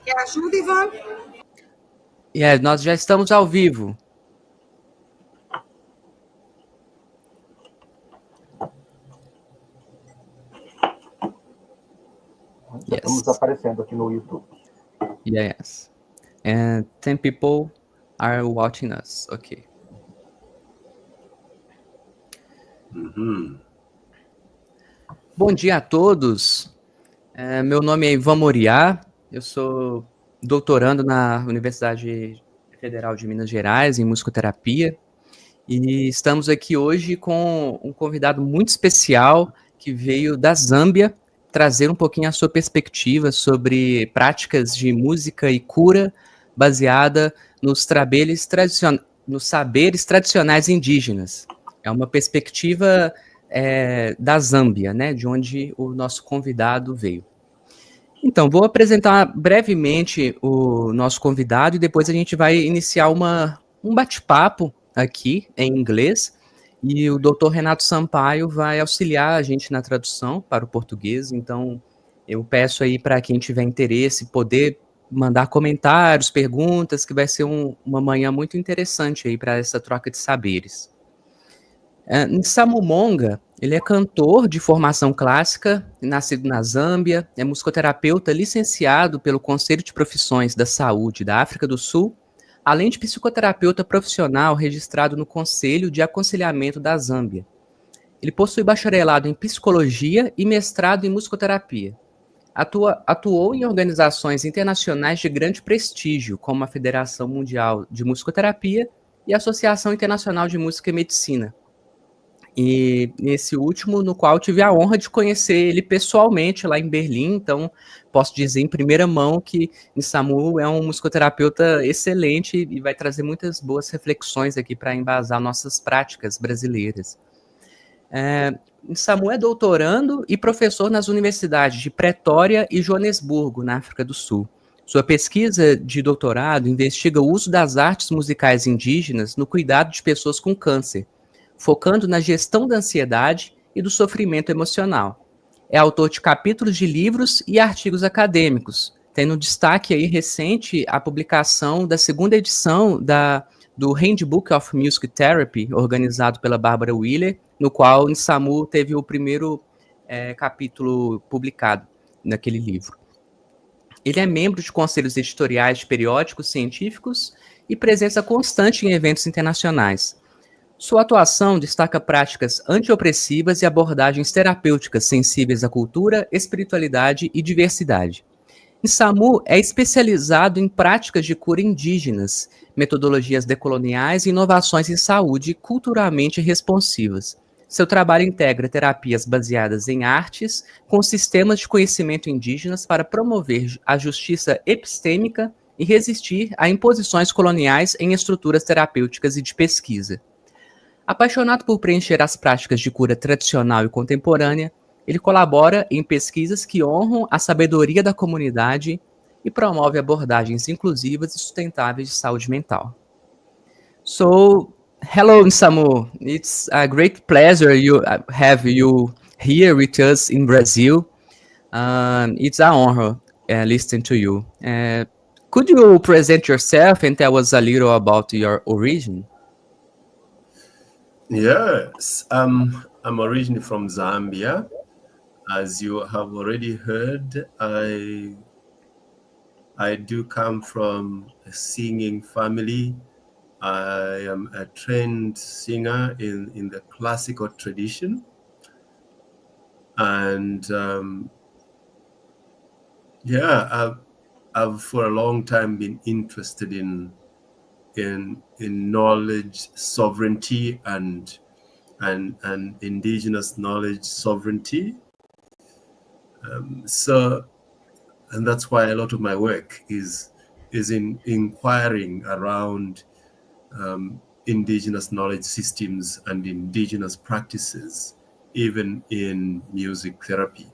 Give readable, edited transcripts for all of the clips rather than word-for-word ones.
Quer ajuda, Ivan? Nós já estamos ao vivo. Já estamos aparecendo aqui no YouTube. Yes. And 10 people are watching us. Ok. Bom dia a todos. Meu nome é Ivan Moriá. Eu sou doutorando na Universidade Federal de Minas Gerais em musicoterapia. E estamos aqui hoje com um convidado muito especial que veio da Zâmbia trazer um pouquinho a sua perspectiva sobre práticas de música e cura baseada nos saberes tradicionais indígenas. É uma perspectiva da Zâmbia, né, de onde o nosso convidado veio. Então, vou apresentar brevemente o nosso convidado e depois a gente vai iniciar um bate-papo aqui em inglês, e o Dr. Renato Sampaio vai auxiliar a gente na tradução para o português. Então, eu peço aí para quem tiver interesse poder mandar comentários, perguntas, que vai ser uma manhã muito interessante aí para essa troca de saberes. Nsamu Moonga, ele é cantor de formação clássica, nascido na Zâmbia, é musicoterapeuta licenciado pelo Conselho de Profissões da Saúde da África do Sul, além de psicoterapeuta profissional registrado no Conselho de Aconselhamento da Zâmbia. Ele possui bacharelado em psicologia e mestrado em musicoterapia. Atuou em organizações internacionais de grande prestígio, como a Federação Mundial de Musicoterapia e a Associação Internacional de Música e Medicina. E nesse último, no qual tive a honra de conhecer ele pessoalmente lá em Berlim, então posso dizer em primeira mão que Nsamu é um musicoterapeuta excelente e vai trazer muitas boas reflexões aqui para embasar nossas práticas brasileiras. Nsamu é doutorando e professor nas universidades de Pretória e Joanesburgo, na África do Sul. Sua pesquisa de doutorado investiga o uso das artes musicais indígenas no cuidado de pessoas com câncer, focando na gestão da ansiedade e do sofrimento emocional. É autor de capítulos de livros e artigos acadêmicos, tendo destaque aí recente a publicação da segunda edição do Handbook of Music Therapy, organizado pela Barbara Wheeler, no qual Nsamu teve o primeiro capítulo publicado naquele livro. Ele é membro de conselhos editoriais de periódicos científicos e presença constante em eventos internacionais. Sua atuação destaca práticas antiopressivas e abordagens terapêuticas sensíveis à cultura, espiritualidade e diversidade. Nsamu é especializado em práticas de cura indígenas, metodologias decoloniais e inovações em saúde culturalmente responsivas. Seu trabalho integra terapias baseadas em artes com sistemas de conhecimento indígenas para promover a justiça epistêmica e resistir a imposições coloniais em estruturas terapêuticas e de pesquisa. Apaixonado por preencher as práticas de cura tradicional e contemporânea, ele colabora em pesquisas que honram a sabedoria da comunidade e promove abordagens inclusivas e sustentáveis de saúde mental. So, hello, Nsamu. It's a great pleasure you have you here with us in Brazil. It's an honor listening to you. Could you present yourself and tell us a little about your origin? Yes, I'm originally from Zambia. As you have already heard, I do come from a singing family. I am a trained singer in the classical tradition. And I've for a long time been interested in knowledge sovereignty and indigenous knowledge sovereignty. And that's why a lot of my work is in inquiring around indigenous knowledge systems and indigenous practices, even in music therapy.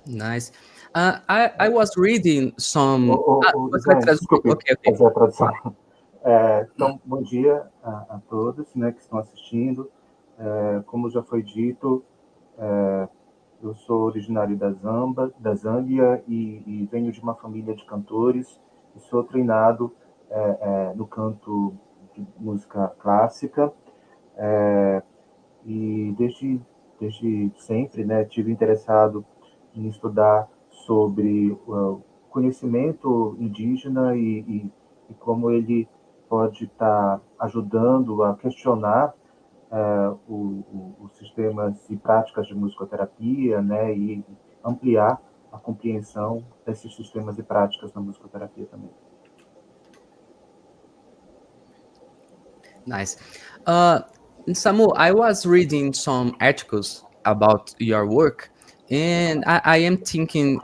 Nice. I was reading some. Desculpe, okay. Fazer a tradução. Então, bom dia a todos, né, que estão assistindo. Como já foi dito, Eu sou originário da Zâmbia e venho de uma família de cantores e sou treinado no canto de música clássica e desde sempre, né, tive interessado em estudar sobre o conhecimento indígena e como ele pode estar ajudando a questionar os sistemas e práticas de musicoterapia, né, e ampliar a compreensão desses sistemas e práticas na musicoterapia também. Nice. Nsamu, I was reading some articles about your work, and I am thinking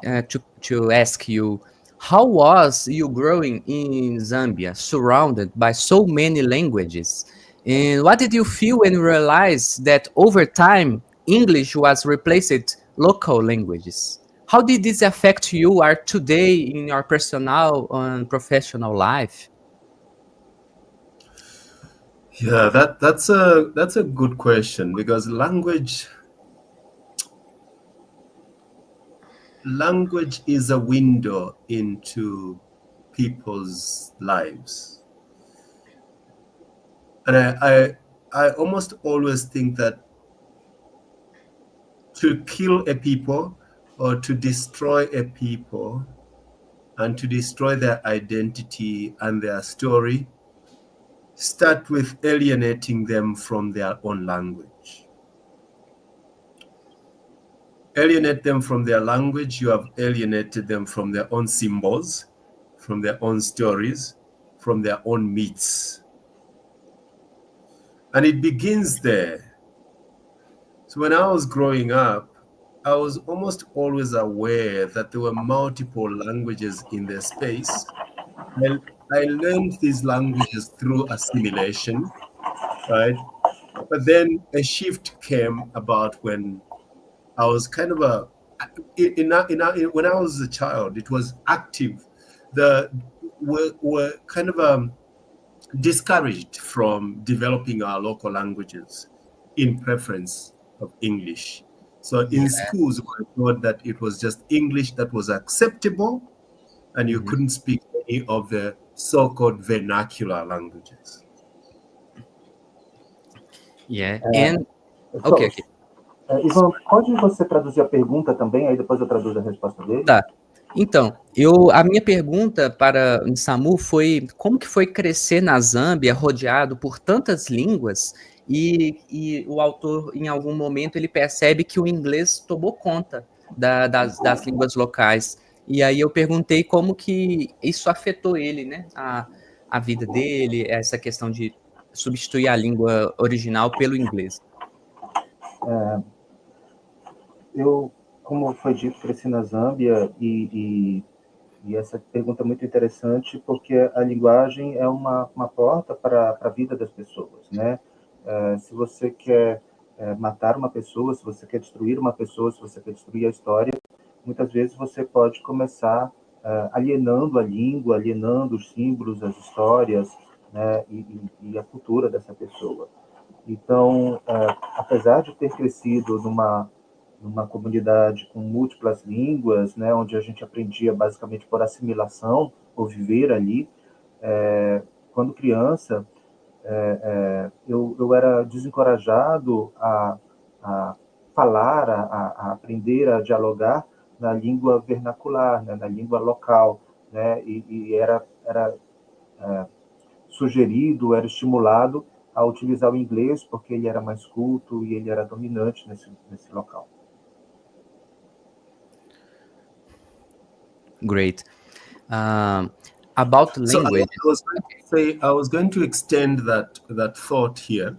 to ask you, how was you growing in Zambia, surrounded by so many languages? And what did you feel when you realized that over time, English was replaced local languages? How did this affect you are today in your personal and professional life? Yeah, that's a good question, because language is a window into people's lives. And I almost always think that to kill a people or to destroy a people and to destroy their identity and their story start with alienating them from their own language. Alienate them from their language, you have alienated them from their own symbols, from their own stories, from their own myths. And it begins there. So when I was growing up, I was almost always aware that there were multiple languages in the space. And I learned these languages through assimilation, right? But then a shift came about when I was kind of when I was a child, it was active. Were kind of discouraged from developing our local languages in preference of English. So in schools, we thought that it was just English that was acceptable, and you couldn't speak any of the so-called vernacular languages. Yeah, and okay. Ivan, pode você traduzir a pergunta também, aí depois eu traduzo a resposta dele? Tá. Então, a minha pergunta para Nsamu foi como que foi crescer na Zâmbia rodeado por tantas línguas e o autor, em algum momento, ele percebe que o inglês tomou conta das línguas locais. E aí eu perguntei como que isso afetou ele, né? A vida dele, essa questão de substituir a língua original pelo inglês. Eu, como foi dito, cresci na Zâmbia e essa pergunta é muito interessante porque a linguagem é uma porta para a vida das pessoas, né? Se você quer matar uma pessoa, se você quer destruir uma pessoa, se você quer destruir a história, muitas vezes você pode começar alienando a língua, alienando os símbolos, as histórias, né? E a cultura dessa pessoa. Então, apesar de ter crescido numa comunidade com múltiplas línguas, né, onde a gente aprendia basicamente por assimilação, por viver ali, quando criança, eu era desencorajado a falar, a aprender a dialogar na língua vernacular, né, na língua local, né, e era sugerido, era estimulado a utilizar o inglês porque ele era mais culto e ele era dominante nesse local. Great. About language. So I was going to extend that thought here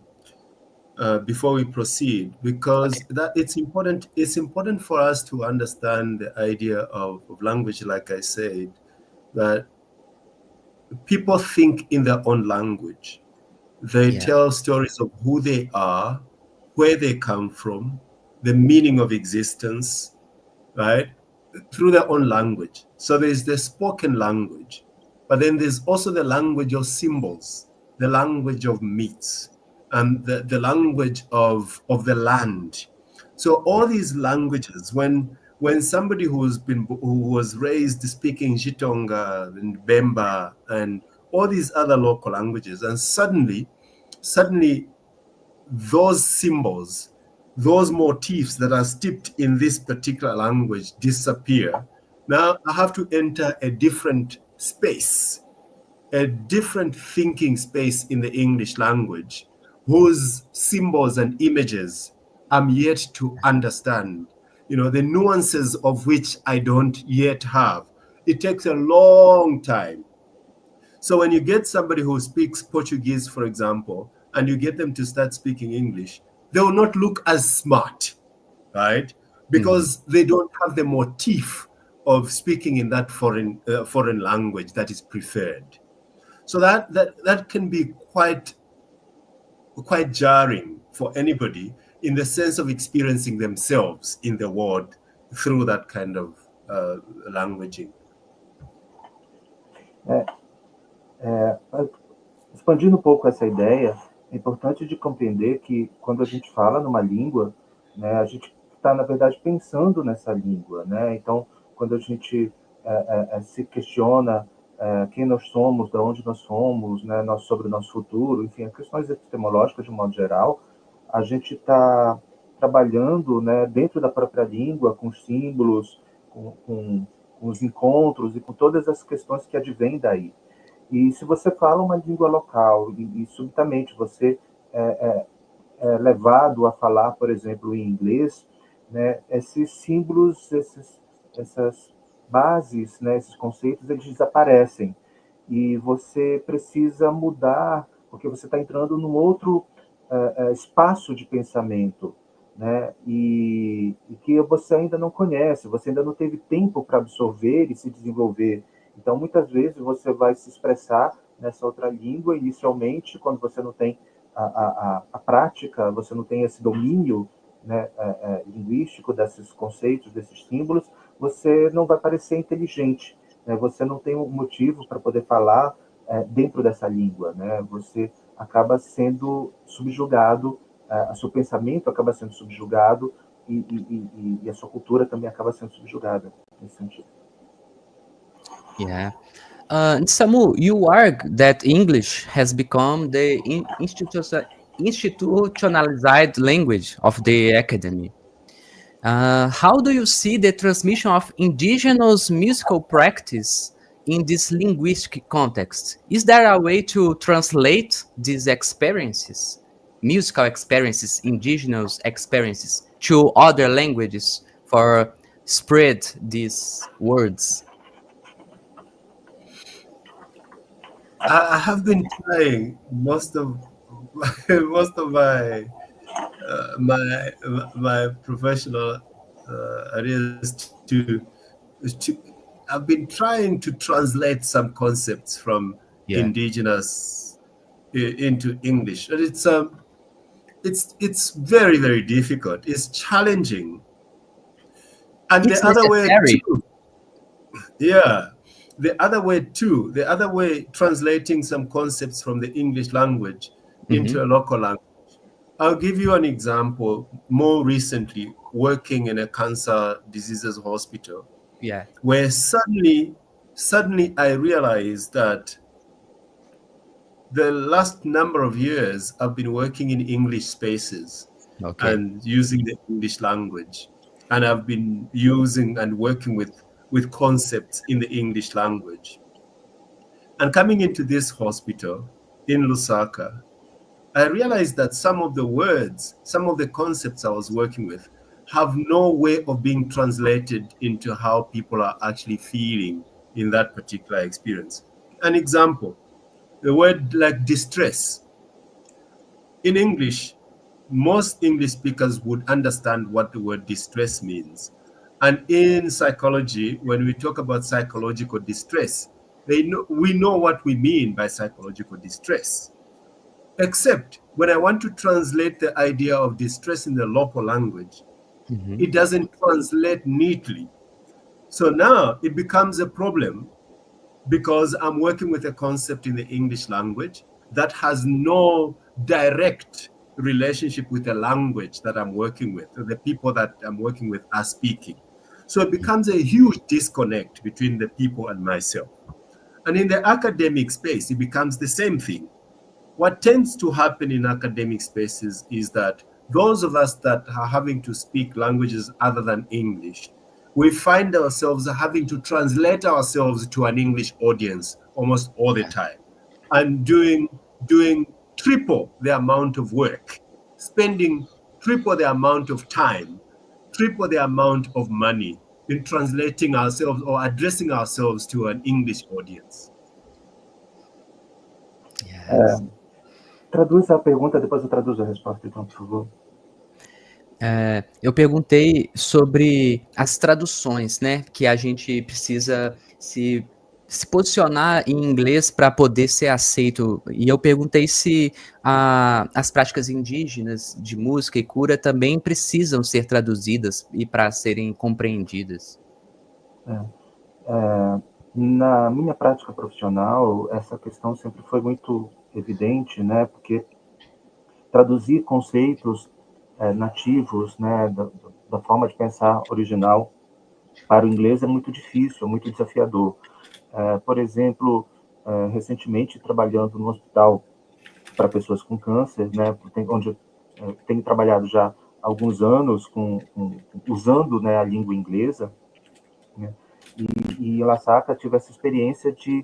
before we proceed, because it's important. It's important for us to understand the idea of language. Like I said, that people think in their own language. They tell stories of who they are, where they come from, the meaning of existence, right? Through their own language. So there's the spoken language, but then there's also the language of symbols, the language of myths, and the language of the land, So all these languages, when somebody who was raised speaking Chitonga and Bemba and all these other local languages, and suddenly those symbols, those motifs that are steeped in this particular language disappear. Now I have to enter a different space, a different thinking space in the English language, whose symbols and images I'm yet to understand, the nuances of which I don't yet have. It takes a long time. So when you get somebody who speaks Portuguese, for example, and you get them to start speaking English, they will not look as smart, right? Because they don't have the motif of speaking in that foreign language that is preferred. So that can be quite jarring for anybody in the sense of experiencing themselves in the world through that kind of languaging. Expandindo um pouco essa ideia, é importante de compreender que quando a gente fala numa língua, né, a gente está, na verdade, pensando nessa língua, né? Então, quando a gente se questiona quem nós somos, de onde nós somos, né, sobre o nosso futuro, enfim, questões epistemológicas de um modo geral, a gente está trabalhando, né, dentro da própria língua, com os símbolos, com os encontros e com todas as questões que advêm daí. E se você fala uma língua local e subitamente você é levado a falar, por exemplo, em inglês, né, esses símbolos, essas bases, né, esses conceitos, eles desaparecem. E você precisa mudar, porque você está entrando num outro espaço de pensamento, né, e que você ainda não conhece, você ainda não teve tempo para absorver e se desenvolver. Então, muitas vezes, você vai se expressar nessa outra língua, inicialmente, quando você não tem a prática, você não tem esse domínio, né, linguístico desses conceitos, desses símbolos, você não vai parecer inteligente, né? Você não tem um motivo para poder falar dentro dessa língua, né? Você acaba sendo subjugado, o seu pensamento acaba sendo subjugado e a sua cultura também acaba sendo subjugada nesse sentido. Yeah. Nsamu, you argue that English has become the institutionalized language of the academy. How do you see the transmission of indigenous musical practice in this linguistic context? Is there a way to translate these experiences, musical experiences, indigenous experiences, to other languages for spread these words? I have been trying most of my professional areas to I've been trying to translate some concepts from indigenous into English, and it's very, very difficult. It's challenging, and It's the other necessary. way too. Yeah. The other way, translating some concepts from the English language into a local language. I'll give you an example. More recently, working in a cancer diseases hospital, where suddenly I realized that the last number of years I've been working in English spaces and using the English language, and I've been using and working with concepts in the English language. And coming into this hospital in Lusaka, I realized that some of the words, some of the concepts I was working with have no way of being translated into how people are actually feeling in that particular experience. An example, the word like distress. In English, most English speakers would understand what the word distress means. And in psychology, when we talk about psychological distress, we know what we mean by psychological distress. Except when I want to translate the idea of distress in the local language, it doesn't translate neatly. So now it becomes a problem because I'm working with a concept in the English language that has no direct relationship with the language that I'm working with, the people that I'm working with are speaking. So it becomes a huge disconnect between the people and myself. And in the academic space, it becomes the same thing. What tends to happen in academic spaces is that those of us that are having to speak languages other than English, we find ourselves having to translate ourselves to an English audience almost all the time, and doing triple the amount of work, spending triple the amount of time, triple the amount of money in translating ourselves or addressing ourselves to an English audience. Yes. Traduz a pergunta, depois eu traduzo a resposta, então, por favor. Eu perguntei sobre as traduções, né? Que a gente precisa se posicionar em inglês para poder ser aceito. E eu perguntei se as práticas indígenas de música e cura também precisam ser traduzidas e para serem compreendidas. Na minha prática profissional, essa questão sempre foi muito evidente, né? Porque traduzir conceitos nativos, né, da forma de pensar original para o inglês é muito difícil, é muito desafiador. Por exemplo, recentemente, trabalhando no hospital para pessoas com câncer, né, onde tenho trabalhado já há alguns anos usando, né, a língua inglesa, né, e em Lasaka tive essa experiência de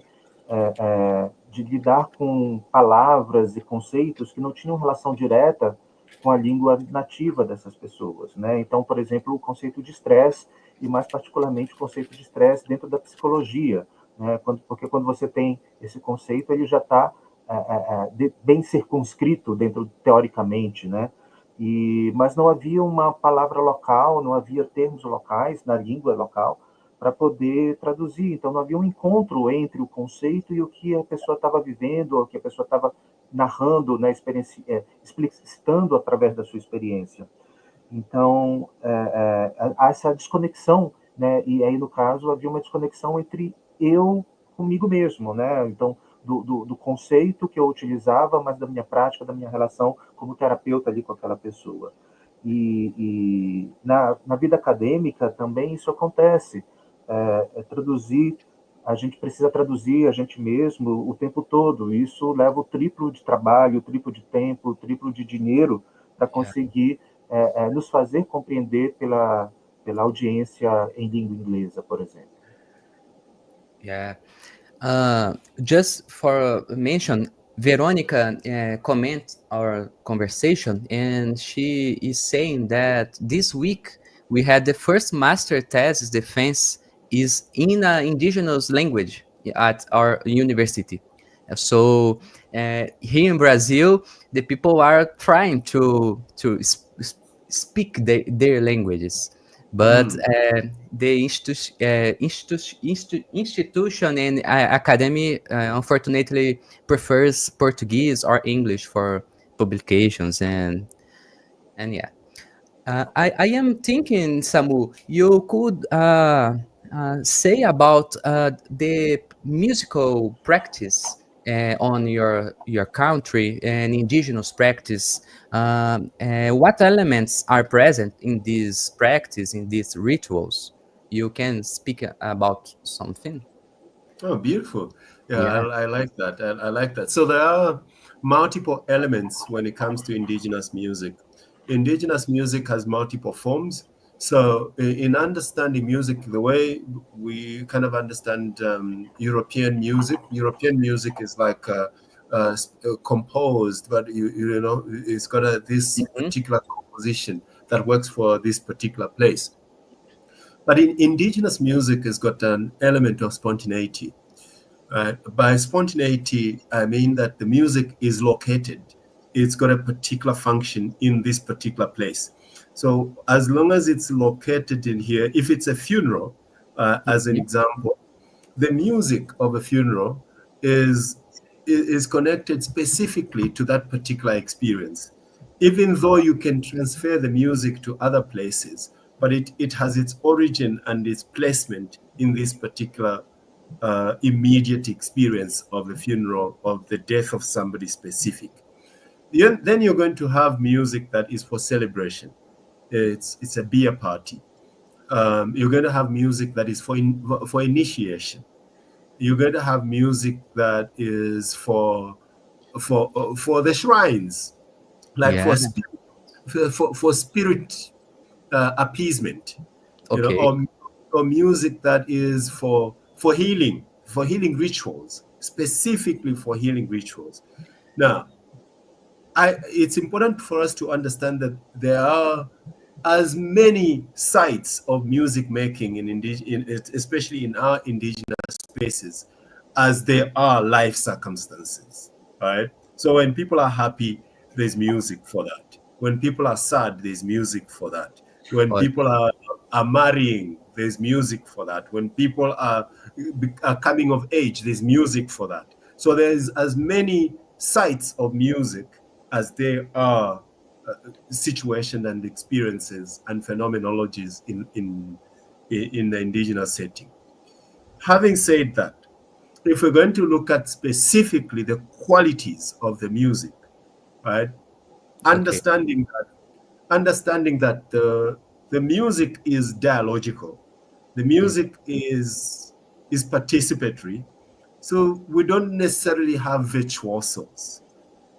lidar com palavras e conceitos que não tinham relação direta com a língua nativa dessas pessoas, né? Então, por exemplo, o conceito de estresse, e mais particularmente o conceito de estresse dentro da psicologia, né? Porque quando você tem esse conceito, ele já está bem circunscrito dentro, teoricamente, né? Mas não havia uma palavra local, não havia termos locais na língua local para poder traduzir. Então, não havia um encontro entre o conceito e o que a pessoa estava vivendo, ou o que a pessoa estava narrando, né, explicitando através da sua experiência. Então, há essa desconexão, né? E aí, no caso, havia uma desconexão entre eu comigo mesmo, né? Então, do conceito que eu utilizava, mas da minha prática, da minha relação como terapeuta ali com aquela pessoa. E na vida acadêmica também isso acontece. Traduzir, a gente precisa traduzir a gente mesmo o tempo todo. Isso leva o triplo de trabalho, o triplo de tempo, o triplo de dinheiro para conseguir nos fazer compreender pela audiência em língua inglesa, por exemplo. Yeah. Just for mention, Veronica comment our conversation, and she is saying that this week we had the first master thesis defense is in an indigenous language at our university. So here in Brazil, the people are trying to speak their languages, but the institution and academy unfortunately prefers Portuguese or English for publications, and yeah. I am thinking, Samu, you could say about the musical practice on your country and indigenous practice. What elements are present in this practice, in these rituals? You can speak about something. Oh, beautiful. Yeah. I like that. I like that. So there are multiple elements when it comes to indigenous music. Indigenous music has multiple forms. So in understanding music, the way we kind of understand European music is like composed, but you know, it's got this particular composition that works for this particular place. But in indigenous music, has got an element of spontaneity. By spontaneity, I mean that the music is located. It's got a particular function in this particular place. So as long as it's located in here, if it's a funeral, as an example, the music of a funeral is connected specifically to that particular experience. Even though you can transfer the music to other places, but it has its origin and its placement in this particular immediate experience of the funeral, of the death of somebody specific. Then you're going to have music that is for celebration. It's a beer party. You're going to have music that is for initiation. You're going to have music that is for the shrines, like Yeah. for spirit appeasement, Okay. or music that is for healing, rituals, specifically for healing rituals. Now, it's important for us to understand that there are as many sites of music making especially in our indigenous spaces, as there are life circumstances, right? So when people are happy, there's music for that. When people are sad, there's music for that. When Olha, people are marrying, there's music for that. When people are coming of age, there's music for that. So there's as many sites of music as there are situation and experiences and phenomenologies in the indigenous setting. Having said that, if we're going to look at specifically the qualities of the music, right, okay. understanding that the music is dialogical, the Hum, music is participatory, so we don't necessarily have virtuosos.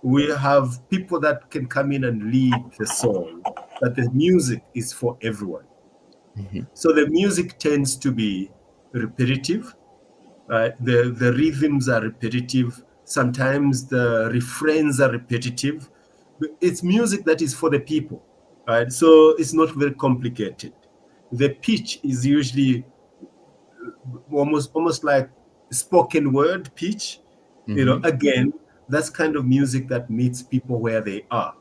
We have people that can come in and lead the song, but the music is for everyone. uhum. So the music tends to be repetitive, right? The rhythms are repetitive. Sometimes the refrains are repetitive. It's music that is for the people, right? So it's not very complicated. The pitch is usually almost like spoken word pitch. Uhum. Again, that's kind of music that meets people where they are.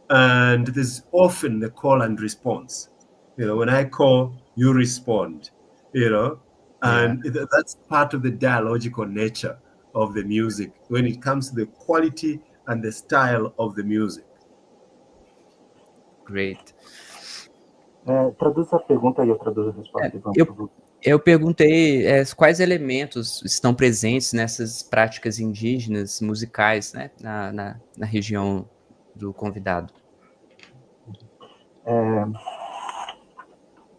And there's often the call and response. When I call, you respond, you know, Yeah, and that's part of the dialogical nature of the music when it comes to the quality and the style of the music. great. Traduz a pergunta e eu traduzo a É, resposta. E vamos eu, pro... eu perguntei quais elementos estão presentes nessas práticas indígenas musicais, né, na região do convidado.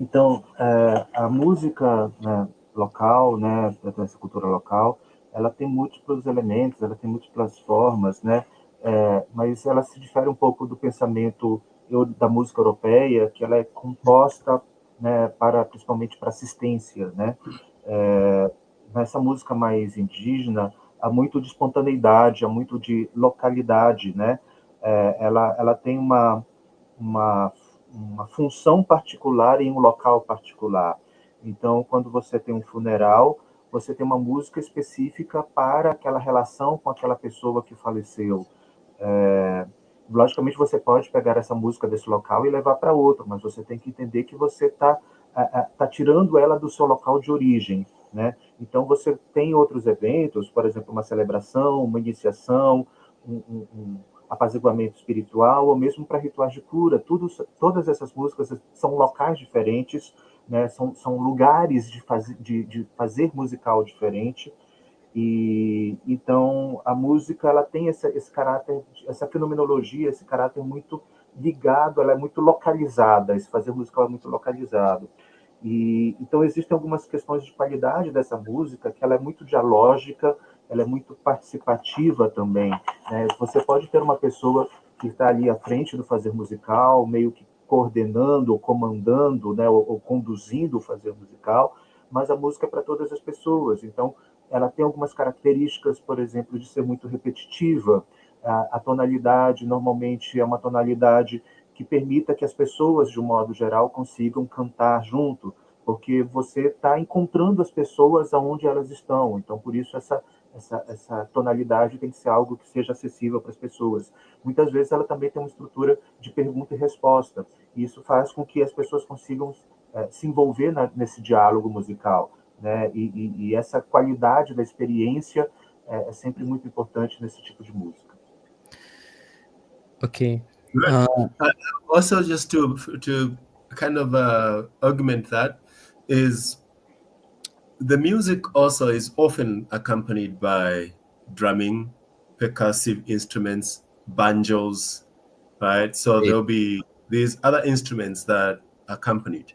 Então, a música, né, local, né, dessa cultura local, ela tem múltiplos elementos, ela tem múltiplas formas, né, mas ela se difere um pouco do pensamento da música europeia, que ela é composta, né, principalmente para assistência, né. Nessa música mais indígena, há muito de espontaneidade, há muito de localidade, né. Ela tem uma uma função particular em um local particular. Então, quando você tem um funeral, você tem uma música específica para aquela relação com aquela pessoa que faleceu. Logicamente, você pode pegar essa música desse local e levar para outro, mas você tem que entender que você está tá tirando ela do seu local de origem, né? Então, você tem outros eventos, por exemplo, uma celebração, uma iniciação, um apaziguamento espiritual, ou mesmo para rituais de cura. Todas essas músicas são locais diferentes, né? São lugares de fazer musical diferente. E então a música ela tem esse caráter, essa fenomenologia, esse caráter muito ligado, ela é muito localizada, esse fazer musical é muito localizado. E então existem algumas questões de qualidade dessa música, que ela é muito dialógica, ela é muito participativa também, né? Você pode ter uma pessoa que está ali à frente do fazer musical, meio que coordenando, ou comandando, né, ou conduzindo o fazer musical, mas a música é para todas as pessoas. Então, ela tem algumas características, por exemplo, de ser muito repetitiva. A tonalidade, normalmente, é uma tonalidade que permita que as pessoas, de um modo geral, consigam cantar junto, porque você está encontrando as pessoas aonde elas estão. Então, por isso, essa tonalidade tem que ser algo que seja acessível para as pessoas. Muitas vezes, ela também tem uma estrutura de pergunta e resposta. E isso faz com que as pessoas consigam se envolver nesse diálogo musical, né? E essa qualidade da experiência é sempre muito importante nesse tipo de música. Ok. Good. Also, just to kind of augment that, is the music also is often accompanied by drumming, percussive instruments, banjos, right? So there'll be these other instruments that accompanied.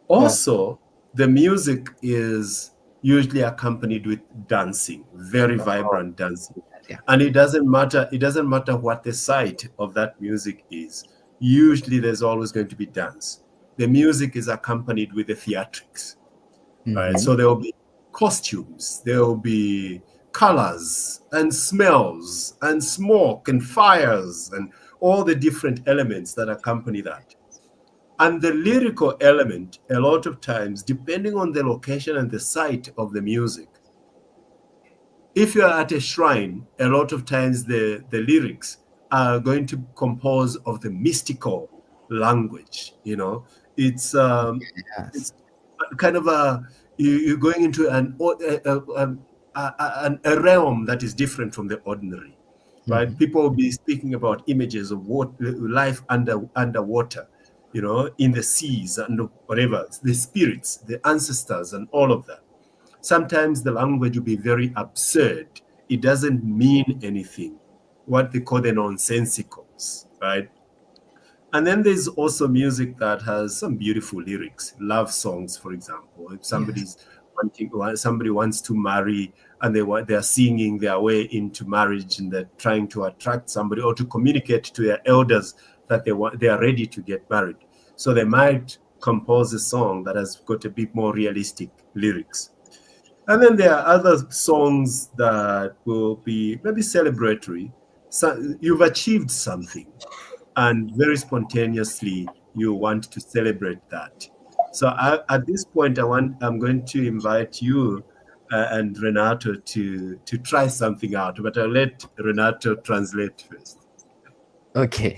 Also, the music is usually accompanied with dancing, very vibrant dancing. Yeah. And it doesn't matter what the site of that music is. Usually there's always going to be dance. The music is accompanied with the theatrics. Right? So there will be costumes, there will be colors and smells and smoke and fires and all the different elements that accompany that. And the lyrical element, a lot of times, depending on the location and the site of the music, if you're at a shrine, a lot of times the lyrics are going to compose of the mystical language. It's kind of you're going into a realm that is different from the ordinary, right? People will be speaking about images of life underwater, in the seas and whatever, the spirits, the ancestors, and all of that. Sometimes the language will be very absurd. It doesn't mean anything, what they call the nonsensicals, right? And then there's also music that has some beautiful lyrics, love songs, for example. If somebody wants to marry and they are singing their way into marriage and they're trying to attract somebody or to communicate to their elders that they are ready to get married. So they might compose a song that has got a bit more realistic lyrics. And then there are other songs that will be maybe celebratory. So you've achieved something, and very spontaneously you want to celebrate that. So at this point, I'm going to invite you and Renato to try something out, but I'll let Renato translate first. Ok.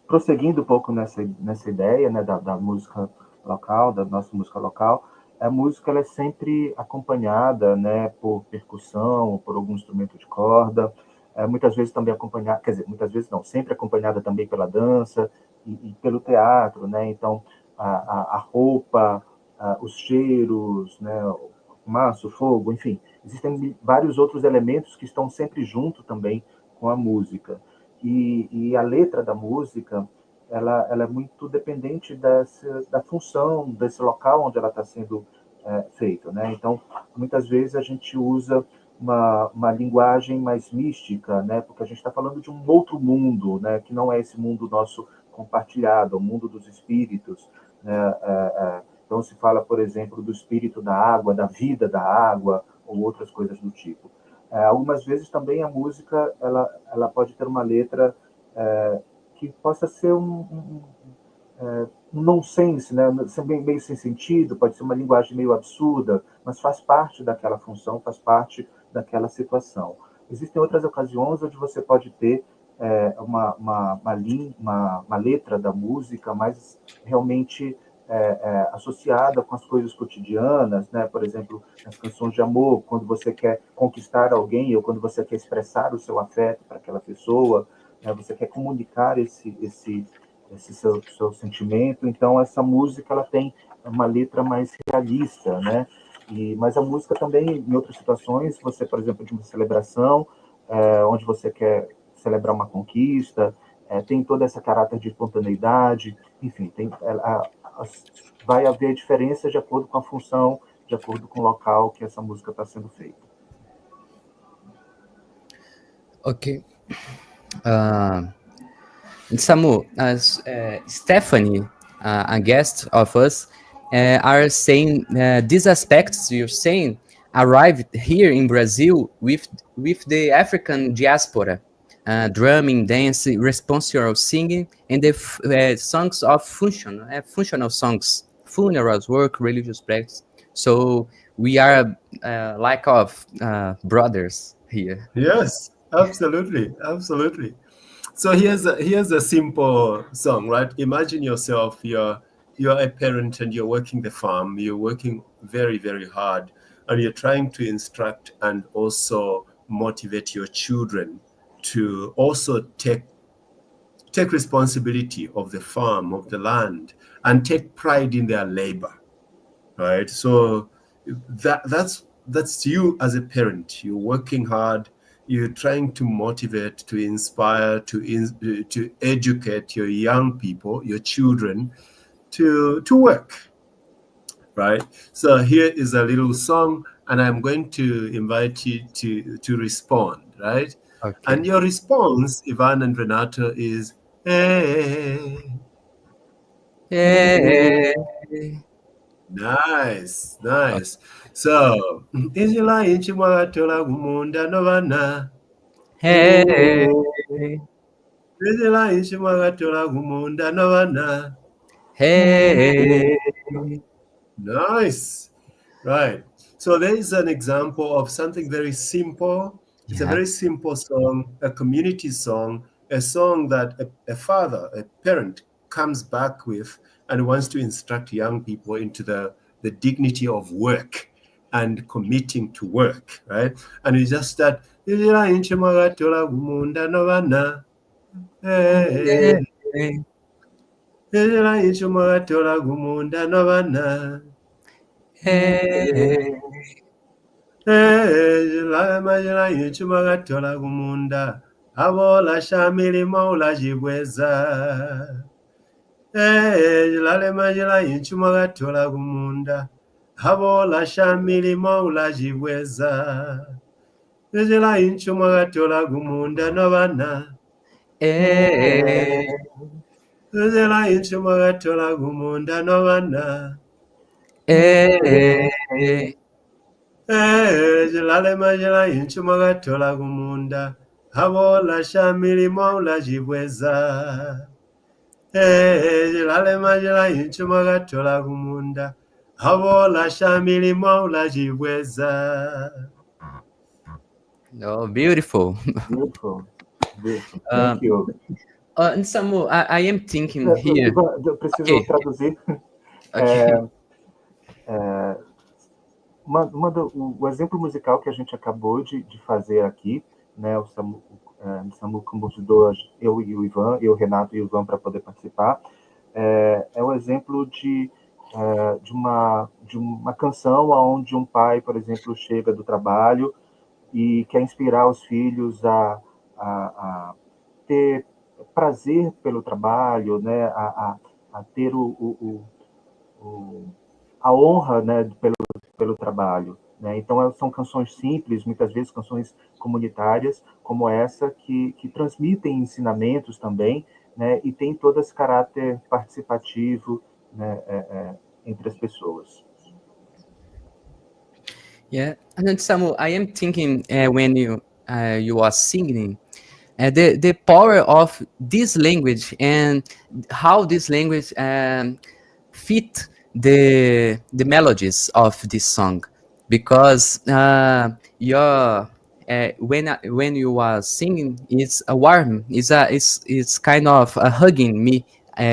Prosseguindo um pouco nessa ideia, né, da música local, da nossa música local, a música ela é sempre acompanhada, né, por percussão, por algum instrumento de corda, muitas vezes também acompanhada, quer dizer, muitas vezes não, sempre acompanhada também pela dança e pelo teatro, né? Então a roupa, os cheiros, né, o fumaça, o fogo, enfim, existem vários outros elementos que estão sempre junto também com a música. E a letra da música ela é muito dependente da função desse local onde ela está sendo feita, né? Então, muitas vezes a gente usa uma linguagem mais mística, né? Porque a gente está falando de um outro mundo, né? Que não é esse mundo nosso compartilhado, o mundo dos espíritos, né? Então, se fala, por exemplo, do espírito da água, da vida da água, ou outras coisas do tipo. Algumas vezes também a música ela pode ter uma letra que possa ser um nonsense, né? Meio sem sentido, pode ser uma linguagem meio absurda, mas faz parte daquela função, faz parte daquela situação. Existem outras ocasiões onde você pode ter uma letra da música mais realmente associada com as coisas cotidianas, né? Por exemplo, nas canções de amor, quando você quer conquistar alguém ou quando você quer expressar o seu afeto para aquela pessoa, né? Você quer comunicar esse seu sentimento. Então, essa música ela tem uma letra mais realista, né? Mas a música também, em outras situações, você, por exemplo, de uma celebração, onde você quer celebrar uma conquista, tem toda essa caráter de espontaneidade, enfim, vai haver diferenças de acordo com a função, de acordo com o local que essa música está sendo feita. Ok. Nsamu, as Stephanie, a guest of us, are saying these aspects you're saying arrived here in Brazil with the African diaspora, drumming, dancing, responsible singing, and the songs of functional songs, funerals, work, religious practice. So we are like of brothers here. Yes, absolutely. So here's a simple song, right? Imagine yourself, you're a parent and you're working the farm, you're working very, very hard, and you're trying to instruct and also motivate your children to also take responsibility of the farm, of the land, and take pride in their labor, right? So that's that's you as a parent. You're working hard. You're trying to motivate, to inspire, to educate your young people, your children, to work, right? So here is a little song, and I'm going to invite you to respond, right? Okay. And your response, Ivan and Renato, is hey. Hey. Nice. So izila inchi mwagatola gumunda novana. Hey. Izila inchi mwagatola gumunda novana. Hey. Nice. Right. So there is an example of something very simple. It's a very simple song, a community song, a song that a father, a parent comes back with and wants to instruct young people into the dignity of work and committing to work, right? And we just start, Majira y'icyuma gatola gumunda abola shamirimo ulajibweza lale majira y'icyuma gatola gumunda abola shamirimo ulajibweza majira y'icyuma gatola gumunda nobana majira y'icyuma gatola gumunda nobana Lale majira y'icyuma gatola gumunda abola shamirimo ulajibweza lale majira y'icyuma gatola gumunda abola shamirimo ulajibweza. Oh, beautiful. Beautiful. Thank you. Nsamu, I am thinking here. Eu preciso traduzir. Okay. O exemplo musical que a gente acabou de fazer aqui, né, o Nsamu convidou eu e o Ivan, eu, Renato e o Ivan para poder participar, é o exemplo de uma canção onde um pai, por exemplo, chega do trabalho e quer inspirar os filhos a ter prazer pelo trabalho, né, a ter a honra, né, pelo trabalho, né? Então são canções simples, muitas vezes canções comunitárias como essa que transmitem ensinamentos também, né? E tem todo esse caráter participativo, né, entre as pessoas. Yeah, and then Samu, I am thinking when you are singing, the power of this language and how this language fit the melodies of this song, because your when you are singing, it's a warm, it's kind of hugging me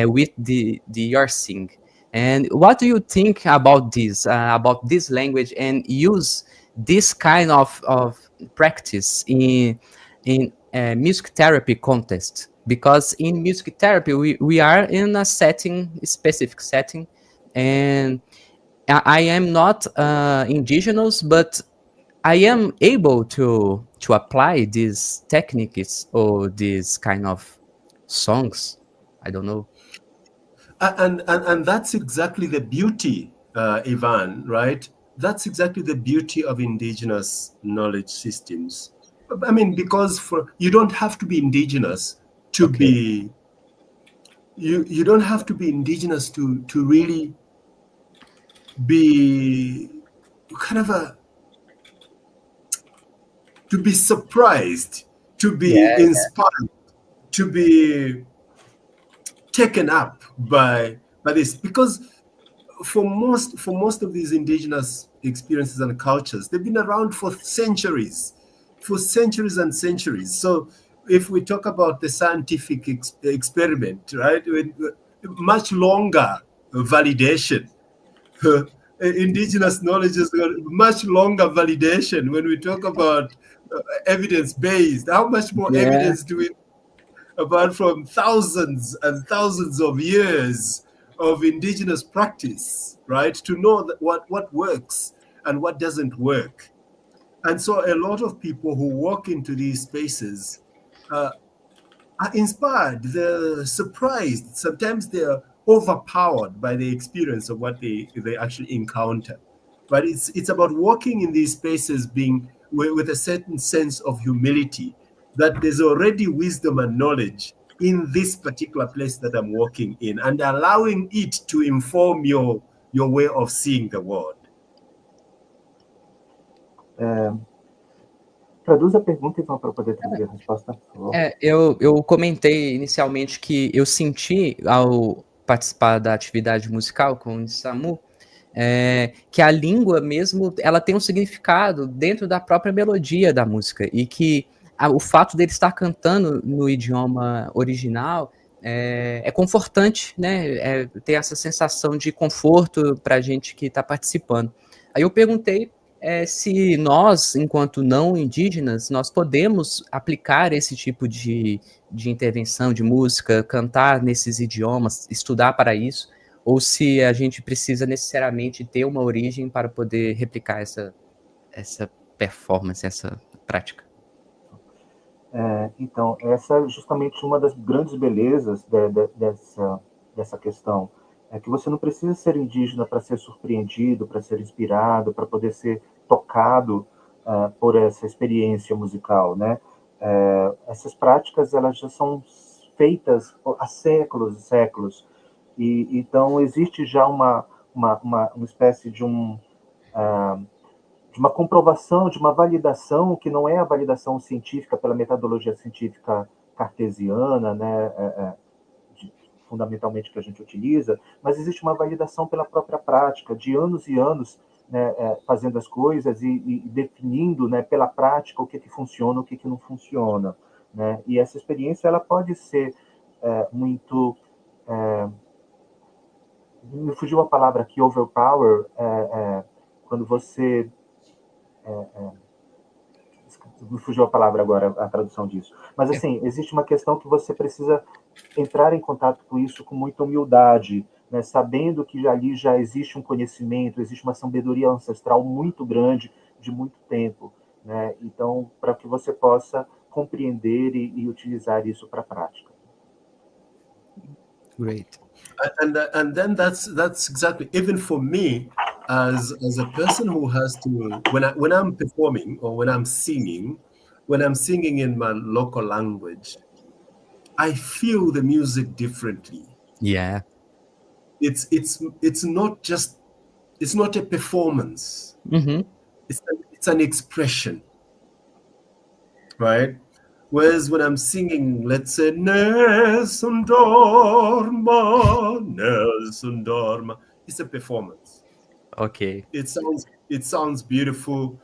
with the your sing. And what do you think about this language, and use this kind of practice in music therapy context? Because in music therapy, we are in a specific setting, and I am not indigenous, but I am able to apply these techniques or these kind of songs. I don't know. And that's exactly the beauty, Ivan, right? That's exactly the beauty of indigenous knowledge systems. I mean, because you don't have to be indigenous to be. You don't have to be indigenous to really be kind of to be surprised, to be inspired, to be taken up by this, because for most of these indigenous experiences and cultures, they've been around for centuries and centuries. So if we talk about the scientific experiment, right, with much longer validation, indigenous knowledge has got much longer validation. When we talk about evidence-based, how much more evidence do we, apart from thousands and thousands of years of indigenous practice, right, to know that what works and what doesn't work. And so a lot of people who walk into these spaces are inspired, they're surprised, sometimes they're overpowered by the experience of what they actually encounter. But it's about walking in these spaces being with a certain sense of humility, that there's already wisdom and knowledge in this particular place that I'm walking in, and allowing it to inform your way of seeing the world. Traduz a pergunta, Ivan, para eu poder traduzir a resposta, por favor. Eu comentei inicialmente que eu senti, ao participar da atividade musical com o Nsamu, que a língua mesmo, ela tem um significado dentro da própria melodia da música, e que o fato dele estar cantando no idioma original é confortante, né? Tem essa sensação de conforto para a gente que está participando. Aí eu perguntei se nós, enquanto não indígenas, nós podemos aplicar esse tipo de intervenção de música, cantar nesses idiomas, estudar para isso, ou se a gente precisa necessariamente ter uma origem para poder replicar essa performance, essa prática. Então, essa é justamente uma das grandes belezas dessa questão. É que você não precisa ser indígena para ser surpreendido, para ser inspirado, para poder ser tocado por essa experiência musical, né? Essas práticas, elas já são feitas há séculos e séculos. E então existe já uma espécie de uma comprovação, de uma validação, que não é a validação científica pela metodologia científica cartesiana, né, fundamentalmente que a gente utiliza, mas existe uma validação pela própria prática, de anos e anos, né, fazendo as coisas e definindo, né, pela prática o que funciona, o que não funciona, né? E essa experiência, ela pode ser muito... me fugiu a palavra aqui, overpower, quando você... me fugiu a palavra agora, a tradução disso. Mas, assim, existe uma questão que você precisa entrar em contato com isso com muita humildade, né, sabendo que ali já existe um conhecimento, existe uma sabedoria ancestral muito grande, de muito tempo, né? Então, para que você possa compreender e utilizar isso para a prática. Great. And then that's exactly, even for me, as a person who has to, when I'm performing or when I'm singing in my local language, I feel the music differently. Yeah. It's not a performance. Mm-hmm. It's an expression, right? Whereas when I'm singing, let's say, Nelson Dorma, it's a performance. Okay. It sounds beautiful,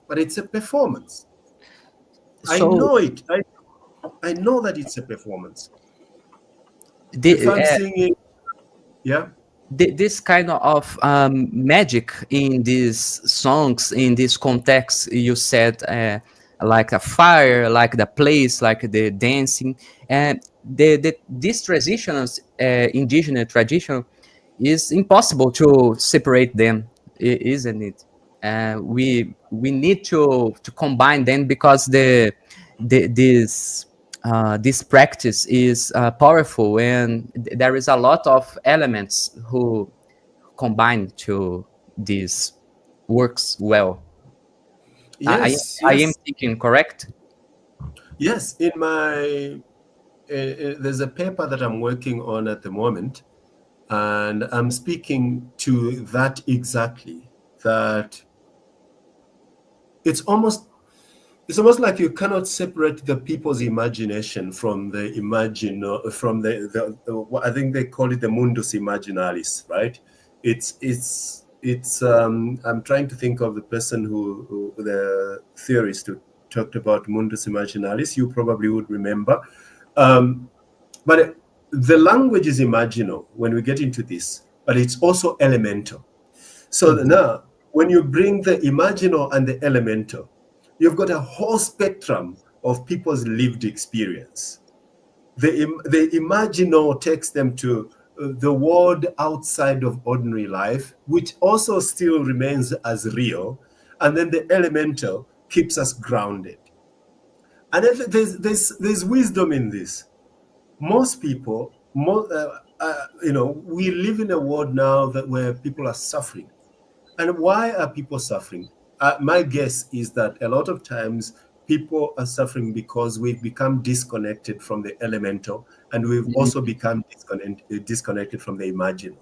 but it's a performance. I know it. I know that it's a performance. If I'm singing, yeah. This kind of magic in these songs, in this context, you said, like a fire, like the place, like the dancing, and this traditions, indigenous tradition, is impossible to separate them, isn't it? We need to combine them, because this practice is powerful, and there is a lot of elements who combine to these works well. Yes, I am thinking correct? Yes, in my there's a paper that I'm working on at the moment, and I'm speaking to that exactly. That it's almost like you cannot separate the people's imagination from the I think they call it the mundus imaginalis, right? It's I'm trying to think of the person who the theorist who talked about mundus imaginalis. You probably would remember, but the language is imaginal when we get into this, but it's also elemental. So now, when you bring the imaginal and the elemental, you've got a whole spectrum of people's lived experience. The imaginal takes them to the world outside of ordinary life, which also still remains as real, and then the elemental keeps us grounded. And there's wisdom in this. Most people, we live in a world now where people are suffering. And why are people suffering? My guess is that a lot of times people are suffering because we've become disconnected from the elemental, and we've also become disconnected from the imaginal.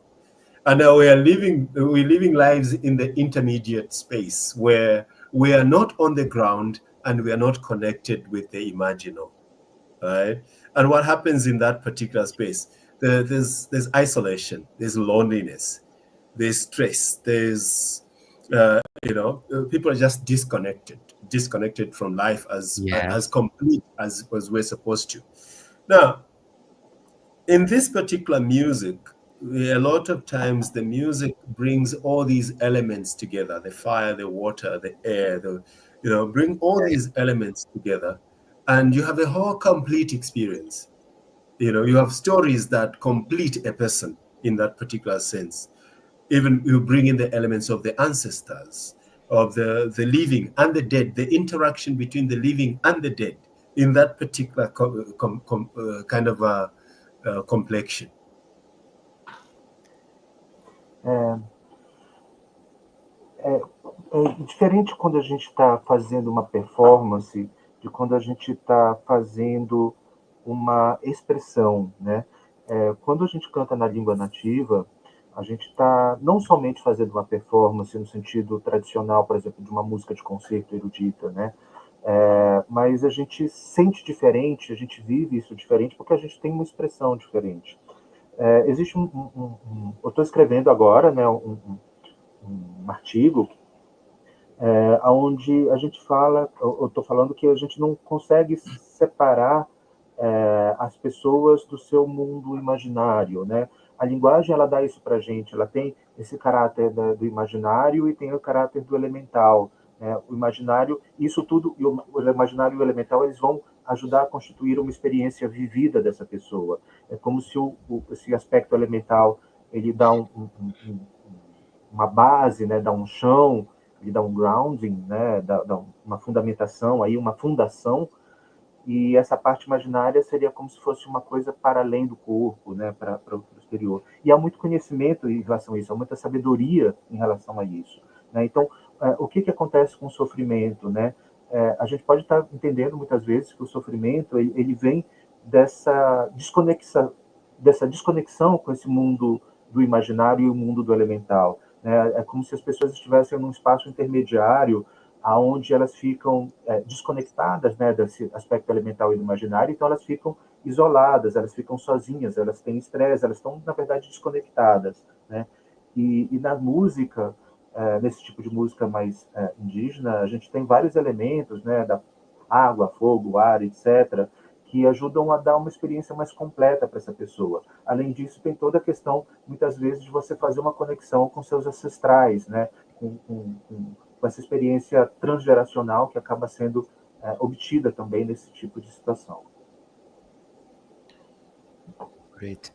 And now we're living lives in the intermediate space where we are not on the ground and we are not connected with the imaginal, right? And what happens in that particular space? There's isolation, there's loneliness, there's stress, there's people are just disconnected from life as complete as we're supposed to. Now, in this particular music, a lot of times the music brings all these elements together: the fire, the water, the air, bring all these elements together, and you have a whole complete experience. You have stories that complete a person in that particular sense. Even you bring in the elements of the ancestors, of the living and the dead, the interaction between the living and the dead in that particular kind of complexion. É diferente quando a gente está fazendo uma performance de quando a gente está fazendo uma expressão, né? Quando a gente canta na língua nativa, a gente está não somente fazendo uma performance no sentido tradicional, por exemplo, de uma música de concerto erudita, né? Mas a gente sente diferente, a gente vive isso diferente porque a gente tem uma expressão diferente. Existe eu estou escrevendo agora, né, um artigo onde a gente fala, eu estou falando que a gente não consegue separar as pessoas do seu mundo imaginário, né? A linguagem, ela dá isso para a gente, ela tem esse caráter do imaginário e tem o caráter do elemental, né? O imaginário, isso tudo, o imaginário e o elemental, eles vão ajudar a constituir uma experiência vivida dessa pessoa. É como se esse aspecto elemental, ele dá uma base, né? Dá um chão, ele dá um grounding, né? Dá uma fundamentação, aí uma fundação, e essa parte imaginária seria como se fosse uma coisa para além do corpo, né, para o exterior. E há muito conhecimento em relação a isso, há muita sabedoria em relação a isso, né? Então, o que acontece com o sofrimento, né? A gente pode estar entendendo muitas vezes que o sofrimento ele vem dessa desconexão com esse mundo do imaginário e o mundo do elemental, né? É como se as pessoas estivessem num espaço intermediário aonde elas ficam desconectadas, né, desse aspecto elemental e do imaginário, então elas ficam isoladas, elas ficam sozinhas, elas têm estresse, elas estão, na verdade, desconectadas, né? E na música, nesse tipo de música mais indígena, a gente tem vários elementos, né, da água, fogo, ar, etc., que ajudam a dar uma experiência mais completa para essa pessoa. Além disso, tem toda a questão, muitas vezes, de você fazer uma conexão com seus ancestrais, né, com essa experiência transgeracional que acaba sendo obtida também nesse tipo de situação. Great.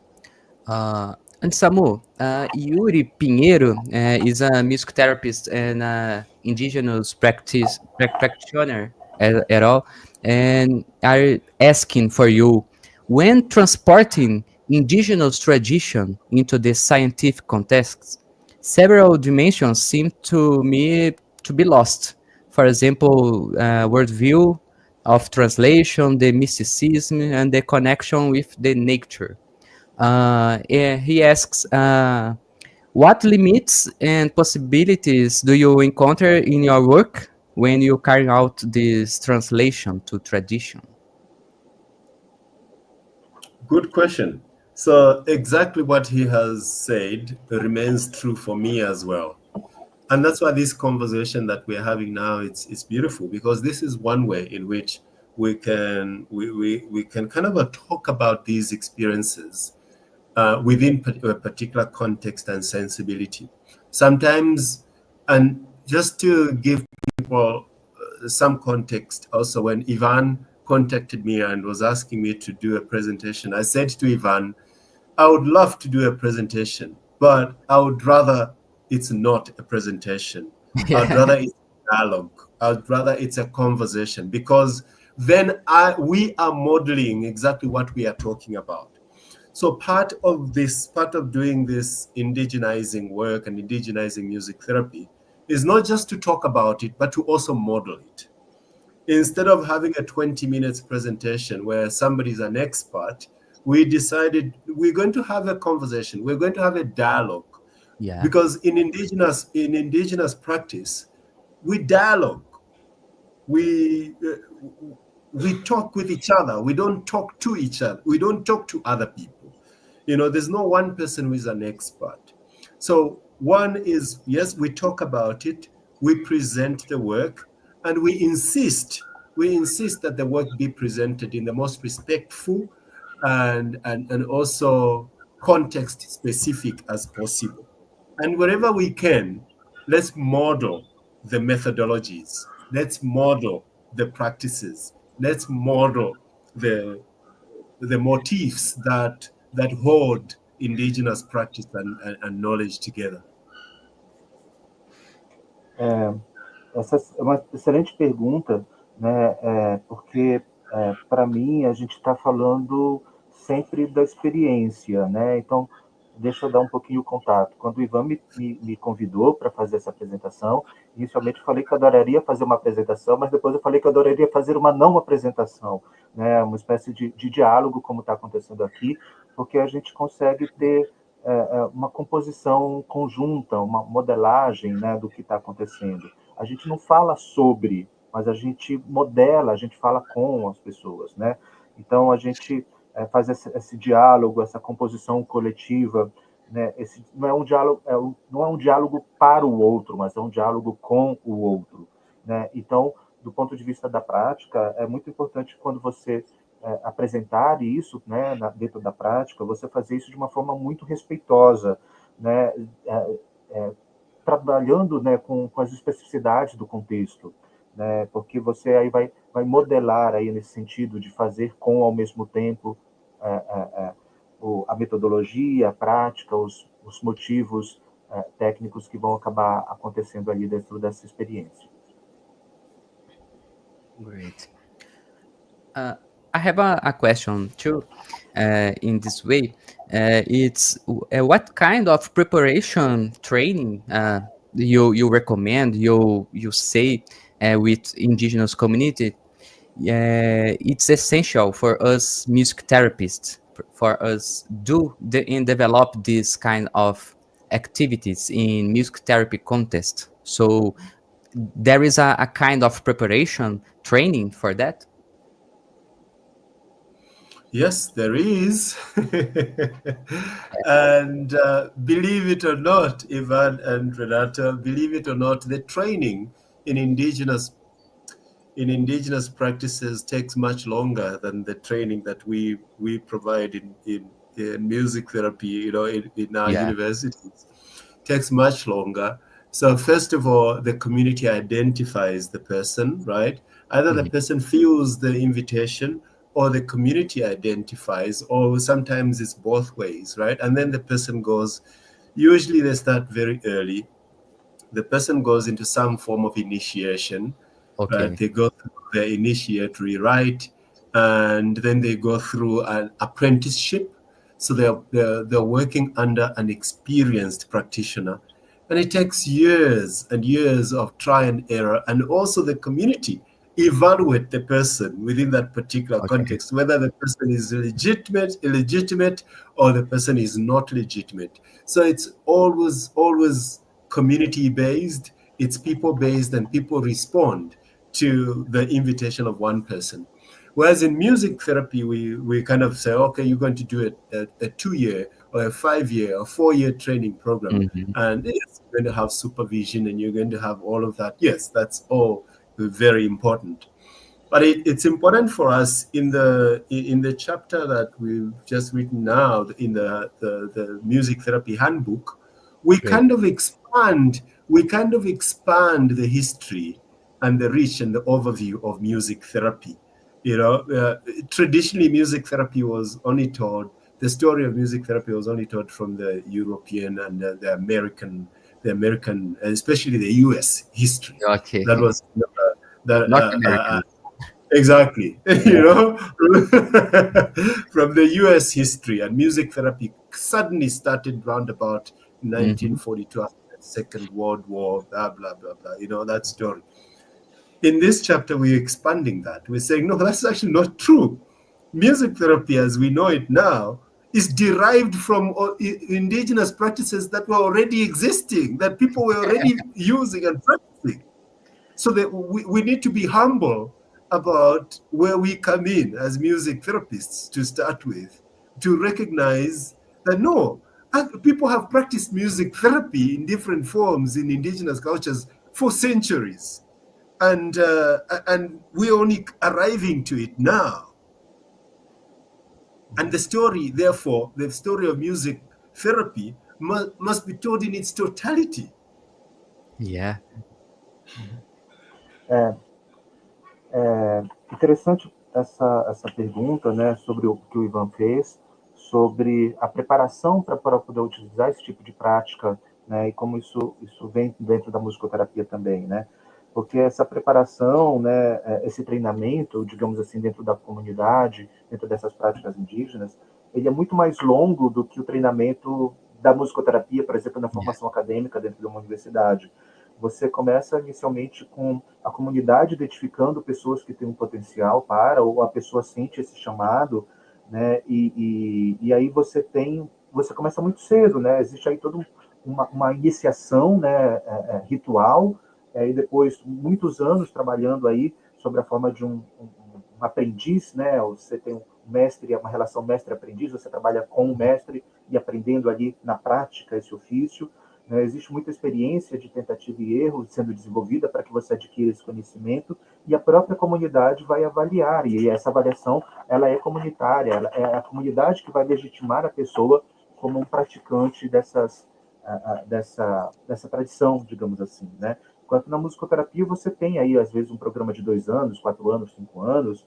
Nsamu, Yuri Pinheiro is a music therapist and indigenous practitioner at all, and are asking for you, when transporting indigenous tradition into the scientific context, several dimensions seem to me to be lost. For example, worldview of translation, the mysticism, and the connection with the nature. He asks, what limits and possibilities do you encounter in your work when you carry out this translation to tradition? Good question. So exactly what he has said remains true for me as well. And that's why this conversation that we're having now, it's beautiful, because this is one way in which we can kind of talk about these experiences within a particular context and sensibility. Sometimes, and just to give people some context also, when Ivan contacted me and was asking me to do a presentation, I said to Ivan, I would love to do a presentation, but I would rather it's not a presentation. I'd rather it's dialogue. I'd rather it's a conversation, because then we are modeling exactly what we are talking about. So part of doing this indigenizing work and indigenizing music therapy is not just to talk about it, but to also model it. Instead of having a 20 minutes presentation where somebody's an expert, we decided we're going to have a conversation. We're going to have a dialogue. Yeah. Because in indigenous practice, we dialogue. We talk with each other. We don't talk to each other. We don't talk to other people. There's no one person who is an expert. So one is, yes, we talk about it, we present the work, and we insist that the work be presented in the most respectful and also context specific as possible. And wherever we can, let's model the methodologies. Let's model the practices. Let's model the motifs that hold indigenous practice and knowledge together. Essa é uma excelente pergunta, né? Porque para mim a gente está falando sempre da experiência, né? Então deixa eu dar um pouquinho o contato. Quando o Ivan me convidou para fazer essa apresentação, inicialmente eu falei que eu adoraria fazer uma apresentação, mas depois eu falei que eu adoraria fazer uma não apresentação, né? Uma espécie de diálogo, como está acontecendo aqui, porque a gente consegue ter uma composição conjunta, uma modelagem, né, do que está acontecendo. A gente não fala sobre, mas a gente modela, a gente fala com as pessoas, né? Então a gente faz esse diálogo, essa composição coletiva, né? Esse não é um diálogo, não é um diálogo para o outro, mas é um diálogo com o outro, né? Então, do ponto de vista da prática, é muito importante quando você apresentar isso, né, dentro da prática, você fazer isso de uma forma muito respeitosa, né, trabalhando, né, com as especificidades do contexto, né, porque você aí vai modelar aí nesse sentido de fazer com ao mesmo tempo a metodologia, a prática, os motivos técnicos que vão acabar acontecendo ali dentro dessa experiência. Great. I have a question too. In this way, it's what kind of preparation training you recommend? You say with indigenous community, it's essential for us music therapists for us and develop this kind of activities in music therapy contest. So there is a kind of preparation training for that. Yes, there is. And believe it or not, Ivan and Renato, believe it or not, the training in indigenous practices takes much longer than the training that we provide in music therapy, in our universities. It takes much longer. So first of all, the community identifies the person, right? Either the person feels the invitation or the community identifies, or sometimes it's both ways, right? And then the person goes, usually they start very early. The person goes into some form of initiation. Okay. Right? They go through the initiatory rite, and then they go through an apprenticeship. So they're working under an experienced practitioner. And it takes years and years of try and error, and also the community evaluate the person within that particular context, whether the person is legitimate, illegitimate, or the person is not legitimate. So it's always community-based, it's people-based, and people respond to the invitation of one person. Whereas in music therapy, we kind of say, okay, you're going to do a 2-year or a 5-year or 4-year training program. And it's going to have supervision and you're going to have all of that. Yes, that's all very important. But it's important for us in the chapter that we've just written now, in the music therapy handbook, we kind of expand the history and the reach and the overview of music therapy. Traditionally, music therapy was only taught the story of music therapy was only taught from the European and the American, especially the U.S. history. Okay. That was North American. Exactly. You know, from the U.S. history, and music therapy suddenly started round about 1942 after the Second World War. Blah blah blah blah. You know that story. In this chapter, we're expanding that. We're saying, no, that's actually not true. Music therapy, as we know it now, is derived from indigenous practices that were already existing, that people were already using and practicing. So that we need to be humble about where we come in as music therapists to start with, to recognize that no, people have practiced music therapy in different forms in indigenous cultures for centuries. And we're only arriving to it now. And the story, therefore, the story of music therapy must be told in its totality. Yeah. Interessante essa pergunta, né, sobre o que o Ivan fez, sobre a preparação para poder utilizar esse tipo de prática, né, e como isso vem dentro da musicoterapia também, né, porque essa preparação, né, esse treinamento, digamos assim, dentro da comunidade, dentro dessas práticas indígenas, ele é muito mais longo do que o treinamento da musicoterapia, por exemplo, na formação acadêmica dentro de uma universidade. Você começa inicialmente com a comunidade identificando pessoas que têm um potencial para, ou a pessoa sente esse chamado, né? E aí você começa muito cedo, né? Existe aí toda uma iniciação, né? Ritual, e depois muitos anos trabalhando aí sobre a forma de um aprendiz, né? Você tem um mestre, uma relação mestre-aprendiz, você trabalha com o mestre e aprendendo ali na prática esse ofício. Existe muita experiência de tentativa e erro sendo desenvolvida para que você adquira esse conhecimento, e a própria comunidade vai avaliar, e essa avaliação ela é comunitária, ela é a comunidade que vai legitimar a pessoa como um praticante dessa tradição, digamos assim, né? Enquanto na musicoterapia você tem aí, às vezes, um programa de 2 anos, 4 anos, 5 anos,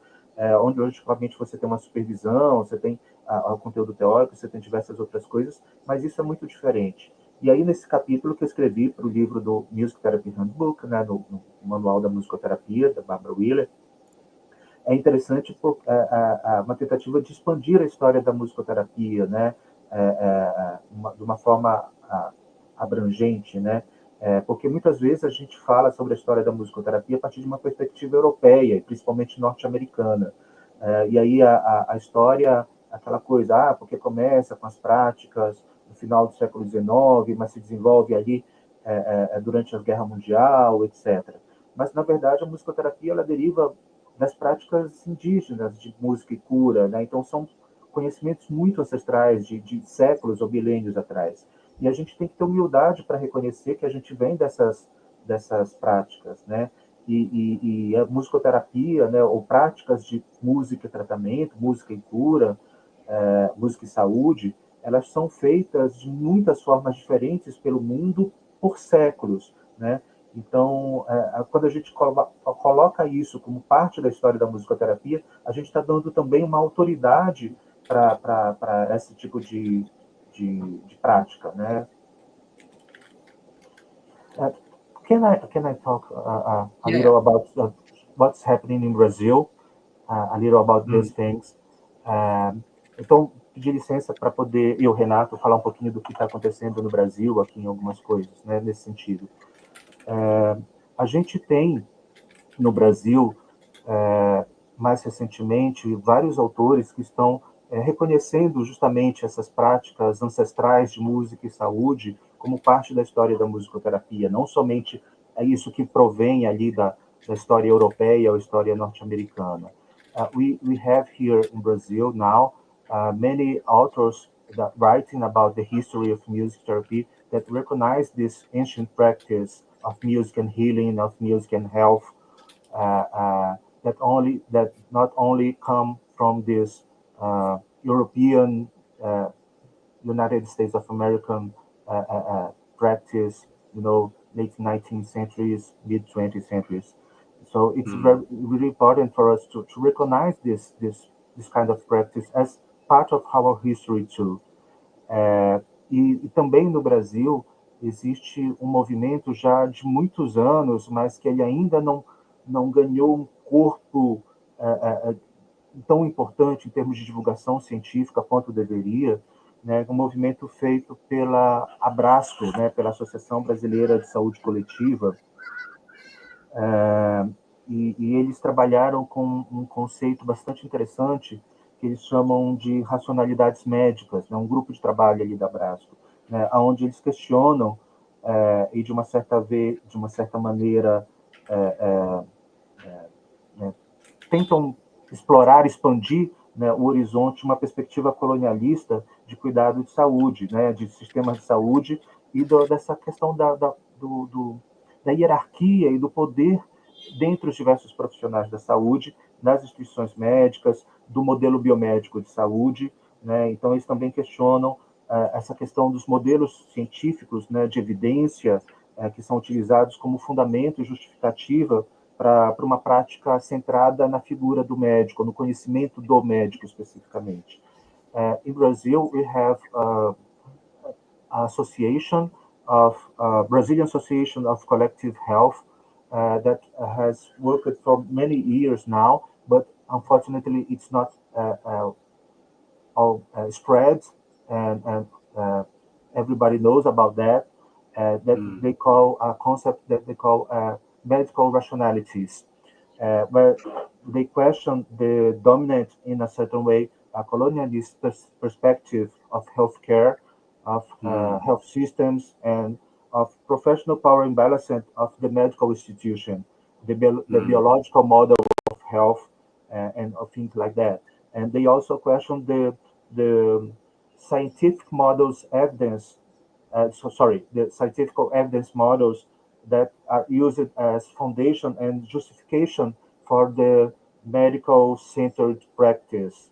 onde logicamente você tem uma supervisão, você tem o conteúdo teórico, você tem diversas outras coisas, mas isso é muito diferente. E aí, nesse capítulo que eu escrevi para o livro do Music Therapy Handbook, né, no Manual da Musicoterapia, da Barbara Wheeler, é interessante uma tentativa de expandir a história da musicoterapia, né, de uma forma abrangente, né, porque muitas vezes a gente fala sobre a história da musicoterapia a partir de uma perspectiva europeia, principalmente norte-americana. E aí a história, aquela coisa, porque começa com as práticas no final do século XIX, mas se desenvolve ali durante a Guerra Mundial, etc. Mas, na verdade, a musicoterapia ela deriva das práticas indígenas de música e cura, né? Então, são conhecimentos muito ancestrais, de séculos ou milênios atrás. E a gente tem que ter humildade para reconhecer que a gente vem dessas práticas, né? E a musicoterapia, né, ou práticas de música e tratamento, música e cura, música e saúde, elas são feitas de muitas formas diferentes pelo mundo por séculos, né? Então, quando a gente coloca isso como parte da história da musicoterapia, a gente está dando também uma autoridade para esse tipo de prática, né? Can I talk a little about what's happening in Brazil? A little about these things. Então, pedir licença para poder, eu, Renato, falar um pouquinho do que está acontecendo no Brasil, aqui em algumas coisas, né, nesse sentido. A gente tem, no Brasil, mais recentemente, vários autores que estão reconhecendo justamente essas práticas ancestrais de música e saúde como parte da história da musicoterapia, não somente isso que provém ali da história europeia ou história norte-americana. We have here in Brazil now many authors that writing about the history of music therapy that recognize this ancient practice of music and healing, of music and health, that not only come from this European, United States of American practice, late 19th centuries, mid 20th centuries. So it's really important for us to recognize this kind of practice as part of our history too. E também no Brasil existe um movimento já de muitos anos, mas que ele ainda não ganhou um corpo tão importante em termos de divulgação científica quanto deveria, né, um movimento feito pela Abrasco, né, pela Associação Brasileira de Saúde Coletiva, e eles trabalharam com um conceito bastante interessante que eles chamam de racionalidades médicas, né, um grupo de trabalho ali da Abrasco, né, onde eles questionam e de uma certa maneira tentam explorar, expandir, né, o horizonte, uma perspectiva colonialista de cuidado de saúde, né, de sistemas de saúde e dessa questão da hierarquia e do poder dentre os diversos profissionais da saúde, das instituições médicas, do modelo biomédico de saúde, né? Então eles também questionam essa questão dos modelos científicos, né, de evidência que são utilizados como fundamento e justificativa para uma prática centrada na figura do médico, no conhecimento do médico especificamente. In Brazil, we have association of Brazilian Association of Collective Health that has worked for many years now, but unfortunately, it's not all spread, and everybody knows about that. That they call a concept that they call medical rationalities, where they question the dominant, in a certain way, a colonialist perspective of healthcare, of health systems, and of professional power imbalance of the medical institution, the biological model of health, and of things like that. And they also question the scientific models evidence, the scientific evidence models that are used as foundation and justification for the medical centered practice,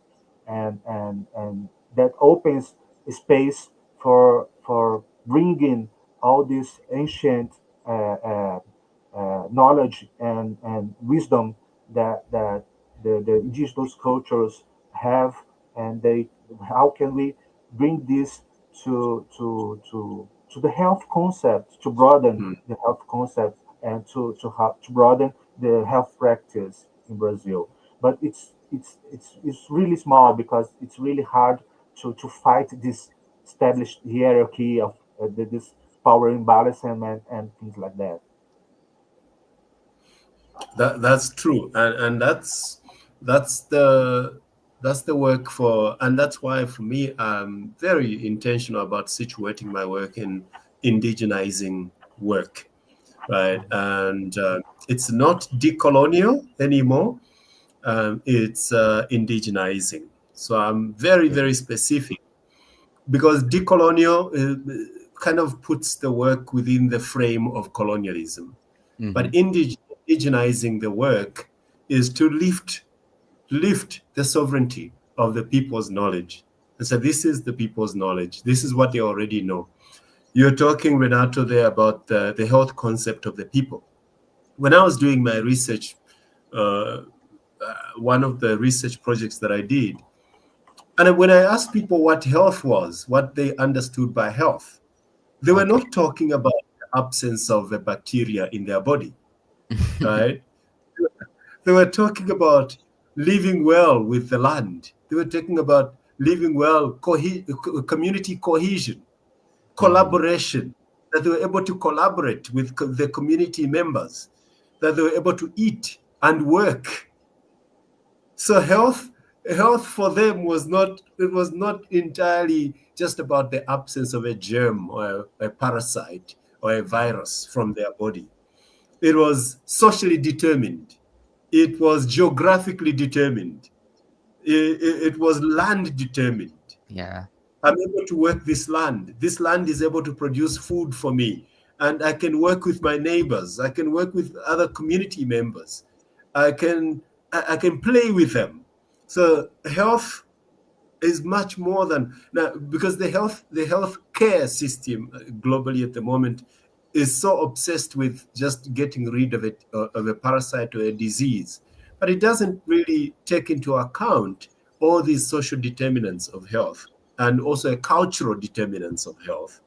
and that opens space for bringing all this ancient knowledge and wisdom that the indigenous cultures have, and how can we bring this to the health concept, to broaden the health concept, and to broaden the health practice in Brazil. But it's really small because it's really hard to fight this established hierarchy of this power imbalance and things like that. That's true, and that's the work for, and that's why for me I'm very intentional about situating my work in indigenizing work, right? And it's not decolonial anymore. It's indigenizing. So I'm very, very specific, because decolonial kind of puts the work within the frame of colonialism. Mm-hmm. But indigenizing the work is to lift the sovereignty of the people's knowledge. And so this is the people's knowledge. This is what they already know. You're talking, Renato, there about the health concept of the people. When I was doing my research, one of the research projects that I did, and when I asked people what health was, what they understood by health, they were not talking about the absence of a bacteria in their body, right? They were talking about living well with the land. They were talking about living well, community cohesion, collaboration, that they were able to collaborate with the community members, that they were able to eat and work. So health for them was not entirely just about the absence of a germ or a parasite or a virus from their body. It was socially determined. It was geographically determined. It was land determined. Yeah. I'm able to work this land. This land is able to produce food for me. And I can work with my neighbors. I can work with other community members. I can play with them. So health is much more than now, because the health care system globally at the moment is so obsessed with just getting rid of it, of a parasite or a disease, but it doesn't really take into account all these social determinants of health and also a cultural determinants of health.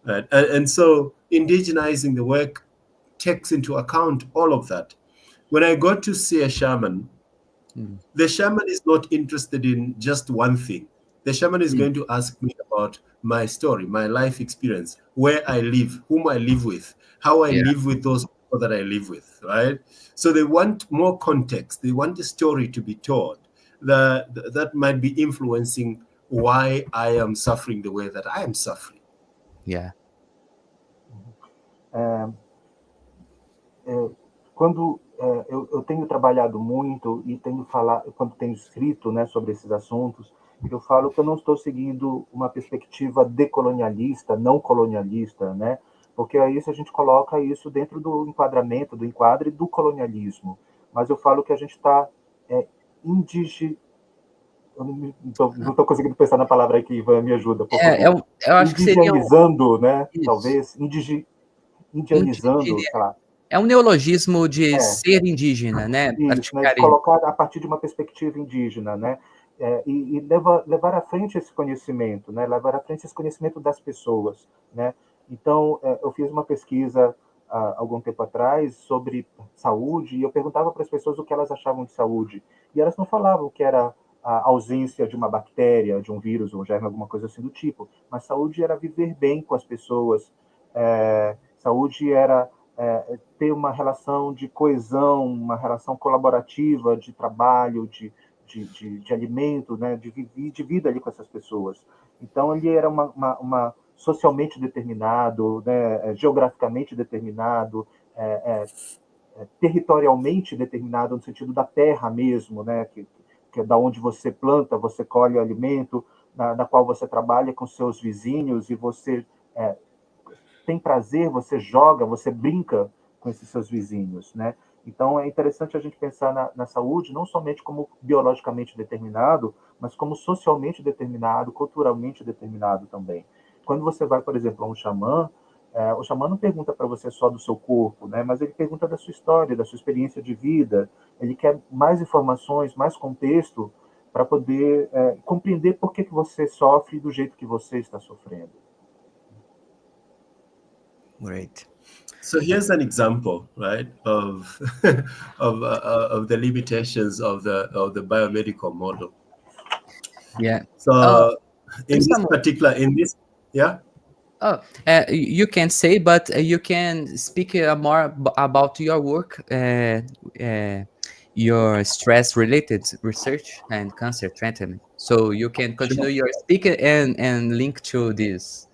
And so indigenizing the work takes into account all of that. When I go to see a shaman, the shaman is not interested in just one thing. The shaman is going to ask me about my story, my life experience, where I live, whom I live with, how I live with those people that I live with, right? So they want more context. They want the story to be told that might be influencing why I am suffering the way that I am suffering. Yeah. Quando eu tenho trabalhado muito e tenho falado, quando tenho escrito, né, sobre esses assuntos, eu falo que eu não estou seguindo uma perspectiva decolonialista, não colonialista, né? Porque aí a gente coloca isso dentro do enquadramento, do enquadre do colonialismo. Mas eu falo que a gente está eu não estou conseguindo pensar na palavra aqui, Ivan, me ajuda, por favor. Eu acho que seria indigenizando, né? Isso. Talvez, indianizando, sei lá. É um neologismo de ser indígena, né? Isso, né, de colocar a partir de uma perspectiva indígena, né? E levar à frente esse conhecimento, né? Levar à frente esse conhecimento das pessoas, né? Então, eu fiz uma pesquisa há algum tempo atrás sobre saúde e eu perguntava para as pessoas o que elas achavam de saúde. E elas não falavam que era a ausência de uma bactéria, de um vírus, um germe, alguma coisa assim do tipo. Mas saúde era viver bem com as pessoas. Saúde era ter uma relação de coesão, uma relação colaborativa, de trabalho, de alimento, né, de vida ali com essas pessoas. Então, ele era uma socialmente determinado, né, geograficamente determinado, territorialmente determinado, no sentido da terra mesmo, né, que é da onde você planta, você colhe o alimento, na qual você trabalha com seus vizinhos e você tem prazer, você joga, você brinca com esses seus vizinhos, né? Então, é interessante a gente pensar na saúde não somente como biologicamente determinado, mas como socialmente determinado, culturalmente determinado também. Quando você vai, por exemplo, a um xamã, o xamã não pergunta para você só do seu corpo, né? Mas ele pergunta da sua história, da sua experiência de vida. Ele quer mais informações, mais contexto para poder compreender por que você sofre do jeito que você está sofrendo. Great. So here's an example, right, of of the limitations of the biomedical model. Yeah. So you can say, but you can speak more about your work, your stress-related research and cancer treatment. So you can continue your speaking and link to this.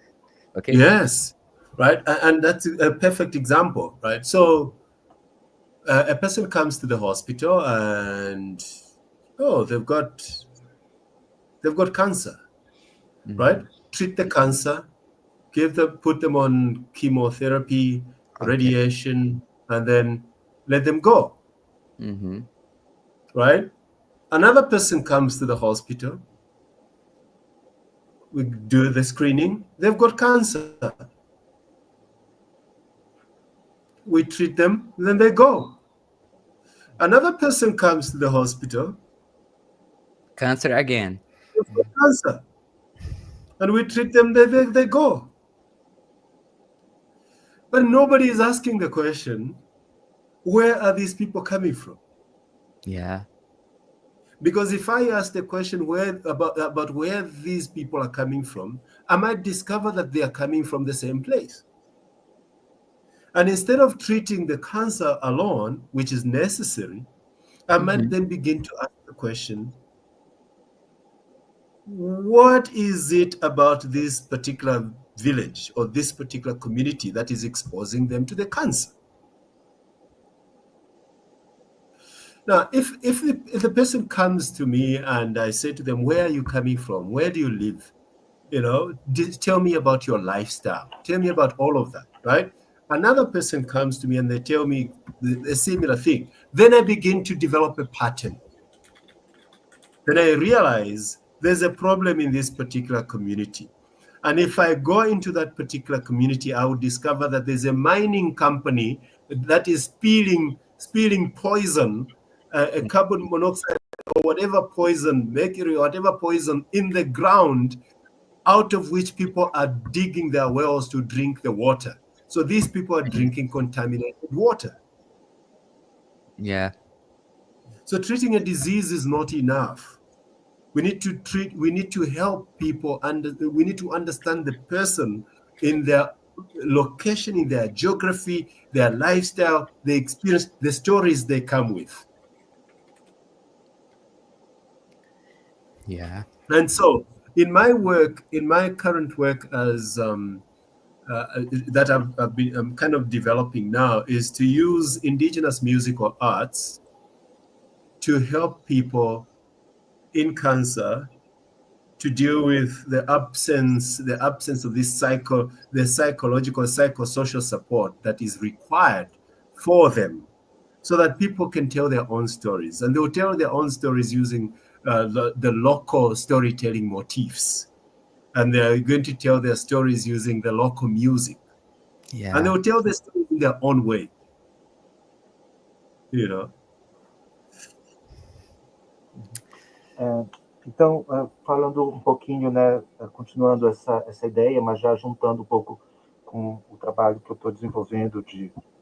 Okay. Yes. Right, and that's a perfect example, right? So a person comes to the hospital and they've got cancer, right? Treat the cancer, put them on chemotherapy, radiation, and then let them go. Right? Another person comes to the hospital, we do the screening, they've got cancer. We treat them, then they go. Another person comes to the hospital. Cancer again. They've got cancer. And we treat them, they go. But nobody is asking the question, where are these people coming from? Yeah. Because if I ask the question about where these people are coming from, I might discover that they are coming from the same place. And instead of treating the cancer alone, which is necessary, I might then begin to ask the question, what is it about this particular village or this particular community that is exposing them to the cancer? Now, if the person comes to me and I say to them, where are you coming from? Where do you live? Tell me about your lifestyle. Tell me about all of that, right? Another person comes to me and they tell me a similar thing. Then I begin to develop a pattern. Then I realize there's a problem in this particular community. And if I go into that particular community, I would discover that there's a mining company that is spilling poison, carbon monoxide or whatever poison, mercury, whatever poison in the ground, out of which people are digging their wells to drink the water. So these people are drinking contaminated water. Yeah. So treating a disease is not enough. We need to help people, we need to understand the person in their location, in their geography, their lifestyle, the experience, the stories they come with. Yeah. And so in my work, in my current work as that I'm kind of developing now, is to use indigenous musical arts to help people in cancer to deal with the absence of this the psychological, psychosocial support that is required for them, so that people can tell their own stories, and they will tell their own stories using the local storytelling motifs, and they're going to tell their stories using the local music, and they will tell their stories in their own way, you know. Então, falando um pouquinho, né, continuando essa ideia, mas já juntando um pouco com o trabalho que eu estou desenvolvendo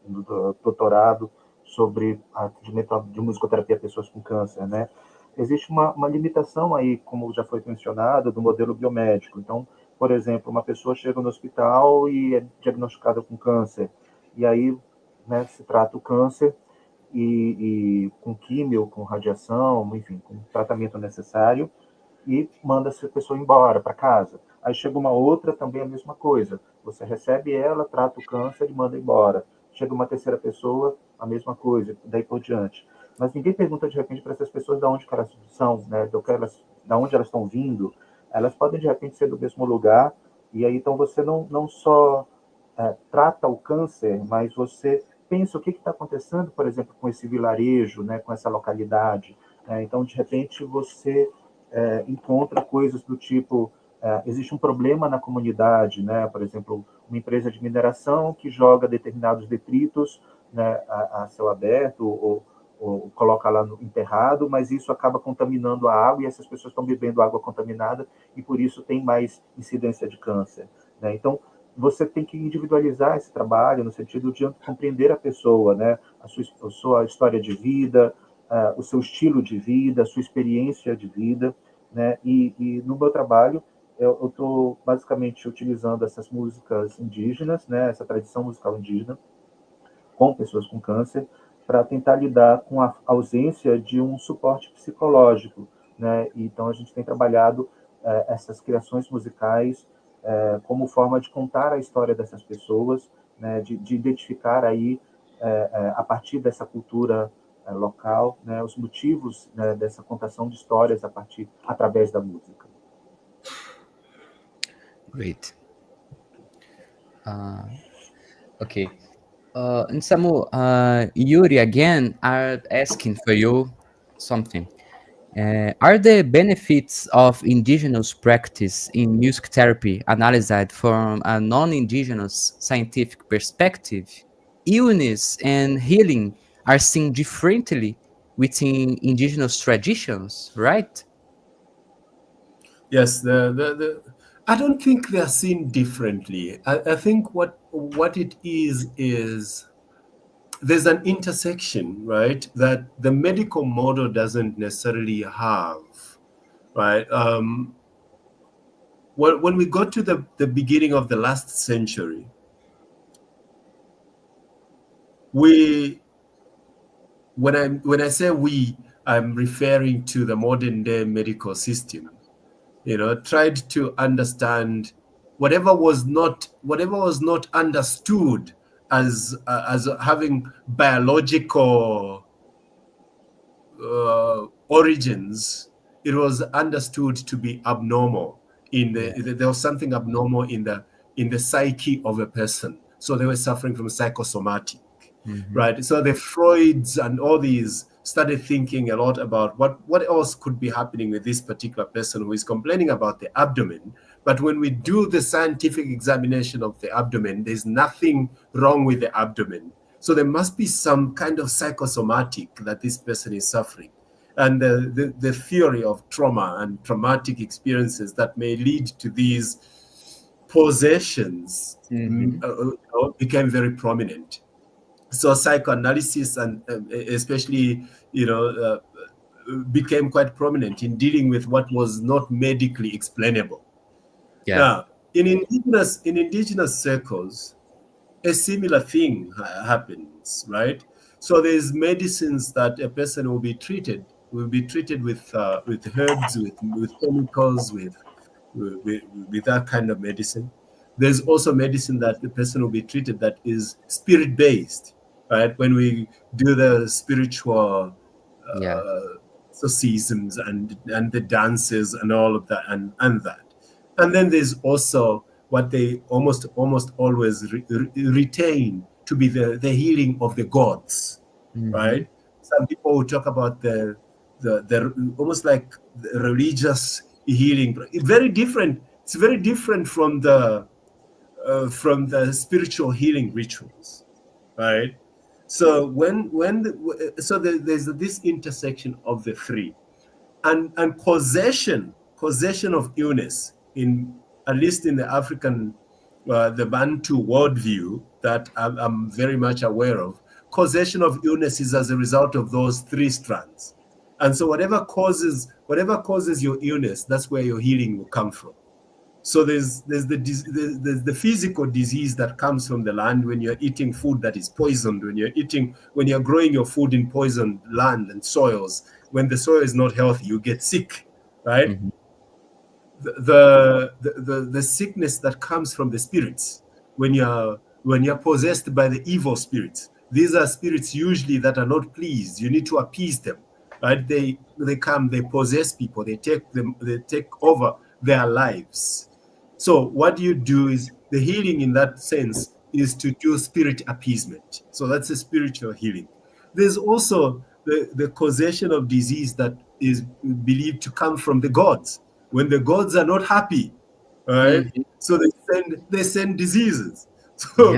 do doutorado sobre atendimento de musicoterapia a pessoas com câncer, né? Existe uma limitação aí, como já foi mencionado, do modelo biomédico. Então, por exemplo, uma pessoa chega no hospital e é diagnosticada com câncer, e aí, né, se trata o câncer, e com químio, com radiação, enfim, com tratamento necessário, e manda essa pessoa embora para casa. Aí chega uma outra, também a mesma coisa. Você recebe ela, trata o câncer e manda embora. Chega uma terceira pessoa, a mesma coisa, daí por diante. Mas ninguém pergunta, de repente, para essas pessoas de onde elas são, né, de onde elas estão vindo. Elas podem, de repente, ser do mesmo lugar, e aí, então, você não só trata o câncer, mas você pensa o que está acontecendo, por exemplo, com esse vilarejo, né, com essa localidade. Então, de repente, você encontra coisas do tipo, existe um problema na comunidade, né, por exemplo, uma empresa de mineração que joga determinados detritos, né, a céu aberto ou coloca lá no enterrado, mas isso acaba contaminando a água e essas pessoas estão bebendo água contaminada e por isso tem mais incidência de câncer, né? Então, você tem que individualizar esse trabalho no sentido de compreender a pessoa, né? A sua história de vida, o seu estilo de vida, a sua experiência de vida, né? E no meu trabalho, eu estou basicamente utilizando essas músicas indígenas, né? Essa tradição musical indígena, com pessoas com câncer, para tentar lidar com a ausência de um suporte psicológico, né? Então, a gente tem trabalhado essas criações musicais como forma de contar a história dessas pessoas, né, de identificar aí, a partir dessa cultura local, né, os motivos, né, dessa contação de histórias através da música. Great. Okay. Nsamu, Yuri again are asking for you something. Are the benefits of indigenous practice in music therapy analyzed from a non-indigenous scientific perspective? Illness and healing are seen differently within indigenous traditions, right? Yes, I don't think they are seen differently. I think what it is there's an intersection, right, that the medical model doesn't necessarily have, right? When we got to the beginning of the last century, when I say we, I'm referring to the modern day medical system, tried to understand whatever was not understood as having biological origins. It was understood to be abnormal. There was something abnormal in the psyche of a person, so they were suffering from psychosomatic, right? So the Freuds and all these started thinking a lot about what else could be happening with this particular person who is complaining about the abdomen. But when we do the scientific examination of the abdomen, there's nothing wrong with the abdomen. So there must be some kind of psychosomatic that this person is suffering. and the theory of trauma and traumatic experiences that may lead to these possessions became very prominent. So psychoanalysis and especially, became quite prominent in dealing with what was not medically explainable. Yeah. Now, in indigenous circles, a similar thing happens, right? So there's medicines that a person will be treated with herbs, with chemicals, with that kind of medicine. There's also medicine that the person will be treated that is spirit-based, right? When we do the spiritual exorcisms and the dances and all of that and that. And then there's also what they almost always retain to be the healing of the gods, right? Some people will talk about the almost like the religious healing. It's very different. It's very different from the spiritual healing rituals, right? So there's this intersection of the three, and causation of illness, in at least in the African, the Bantu worldview that I'm very much aware of. Causation of illness is as a result of those three strands, and so whatever causes your illness, that's where your healing will come from. So there's the physical disease that comes from the land when you're eating food that is poisoned, when you're growing your food in poisoned land and soils. When the soil is not healthy, you get sick, right? The sickness that comes from the spirits when you're possessed by the evil spirits. These are spirits usually that are not pleased. You need to appease them, right? They come, they possess people, they take over their lives. So what you do is, the healing in that sense is to do spirit appeasement. So that's a spiritual healing. There's also the causation of disease that is believed to come from the gods. When the gods are not happy, right? So they send diseases. So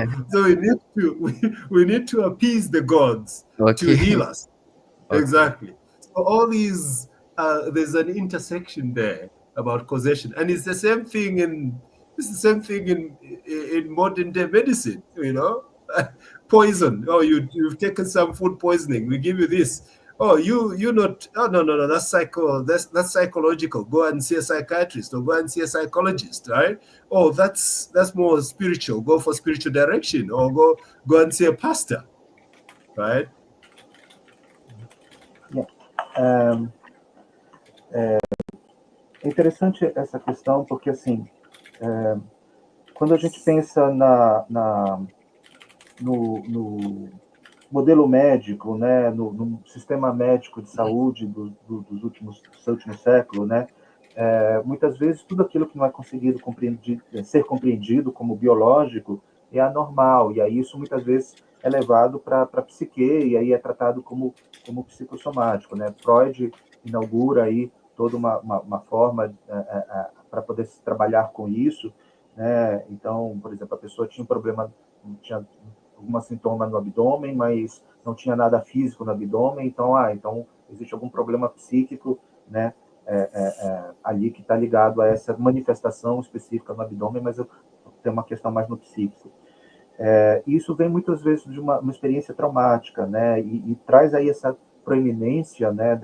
we need to appease the gods to heal us. Exactly. So all these, there's an intersection there about causation, and it's the same thing in modern day medicine. Poison. Oh, you've taken some food poisoning. We give you this. Oh, you're not. Oh, no. That's psychological. Go and see a psychiatrist or go and see a psychologist, right? Oh, that's more spiritual. Go for spiritual direction, or go and see a pastor, right? É interessante essa questão, porque, assim, quando a gente pensa no modelo médico, né, no sistema médico de saúde do seu último século, né, muitas vezes tudo aquilo que não é conseguido ser compreendido como biológico é anormal, e aí isso muitas vezes é levado para a psique, e aí é tratado como psicossomático, né? Freud inaugura aí toda uma forma para poder se trabalhar com isso, né? Então, por exemplo, a pessoa tinha um problema, tinha algum sintoma no abdômen, mas não tinha nada físico no abdômen, então existe algum problema psíquico, né? Ali que está ligado a essa manifestação específica no abdômen, mas tem uma questão mais no psíquico. Isso vem muitas vezes de uma experiência traumática, né? E traz aí essa proeminência, né,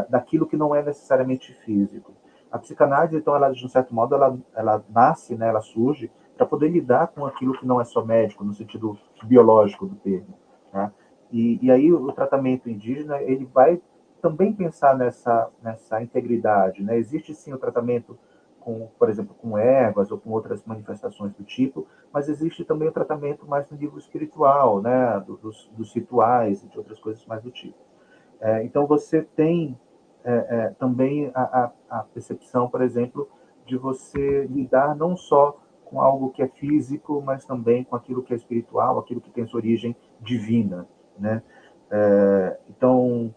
daquilo que não é necessariamente físico. A psicanálise, então, ela, de um certo modo, ela nasce, né, ela surge para poder lidar com aquilo que não é só médico, no sentido biológico do termo, né? E aí o tratamento indígena, ele vai também pensar nessa integridade, né? Existe, sim, o tratamento por exemplo, com ervas ou com outras manifestações do tipo, mas existe também o tratamento mais no nível espiritual, né, dos rituais e de outras coisas mais do tipo. Então, você tem também a percepção, por exemplo, de você lidar não só com algo que é físico, mas também com aquilo que é espiritual, aquilo que tem sua origem divina, né? Então,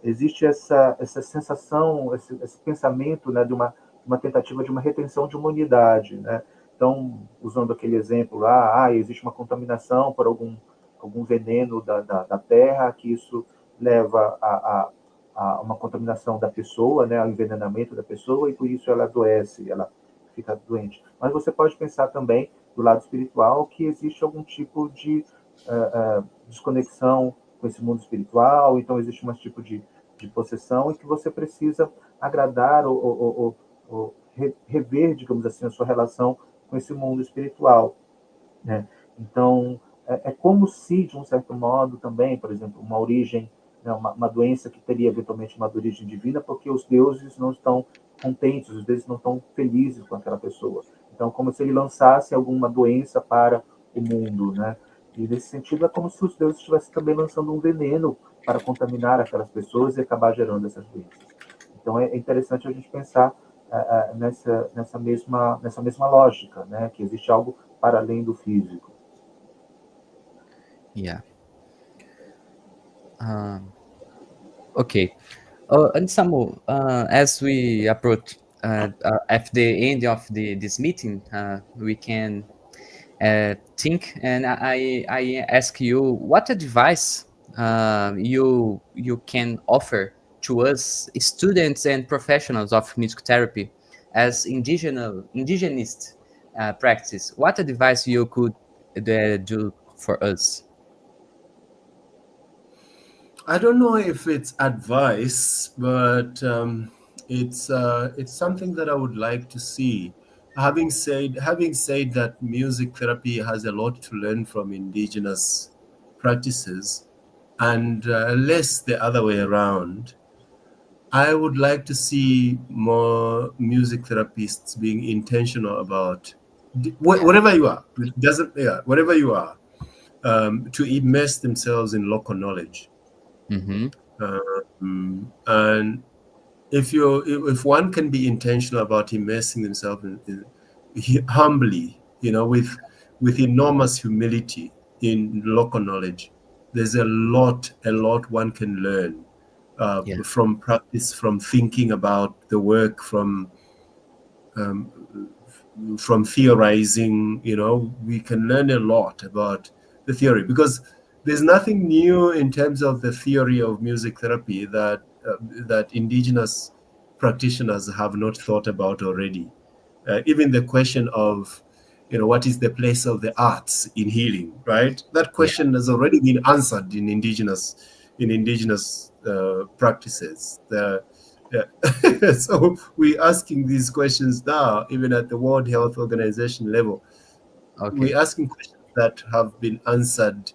existe essa sensação, esse pensamento, né, de uma tentativa de uma retenção de uma unidade, né? Então, usando aquele exemplo lá, existe uma contaminação por algum veneno da terra, que isso leva uma contaminação da pessoa, né, ao envenenamento da pessoa, e por isso ela adoece, ela fica doente. Mas você pode pensar também, do lado espiritual, que existe algum tipo de desconexão com esse mundo espiritual, então existe um tipo de possessão, e que você precisa agradar ou rever, digamos assim, a sua relação com esse mundo espiritual, né? Então, é como se, de um certo modo, também, por exemplo, uma origem, né, uma doença que teria eventualmente uma origem divina, porque os deuses não estão contentes, os deuses não estão felizes com aquela pessoa. Então, como se ele lançasse alguma doença para o mundo, né? E nesse sentido, é como se os deuses estivessem também lançando um veneno para contaminar aquelas pessoas e acabar gerando essas doenças. Então, é interessante a gente pensar nessa mesma lógica, né? Que existe algo para além do físico. Yeah. Okay. Nsamu, as we approach at the end of this meeting, we can think, and I ask you what advice you can offer to us students and professionals of music therapy as indigenist practice. What advice you could do for us? I don't know if it's advice, but it's something that I would like to see. Having said that, music therapy has a lot to learn from indigenous practices, and less the other way around. I would like to see more music therapists being intentional about whatever you are. It doesn't, yeah, whatever you are, to immerse themselves in local knowledge. Mm-hmm. And if one can be intentional about immersing themselves humbly, with enormous humility in local knowledge, there's a lot one can learn from practice, from thinking about the work, from theorizing. We can learn a lot about the theory, because there's nothing new in terms of the theory of music therapy that indigenous practitioners have not thought about already. Even the question of, what is the place of the arts in healing, right? That question has already been answered in indigenous practices. So we're asking these questions now, even at the World Health Organization level. Okay. We're asking questions that have been answered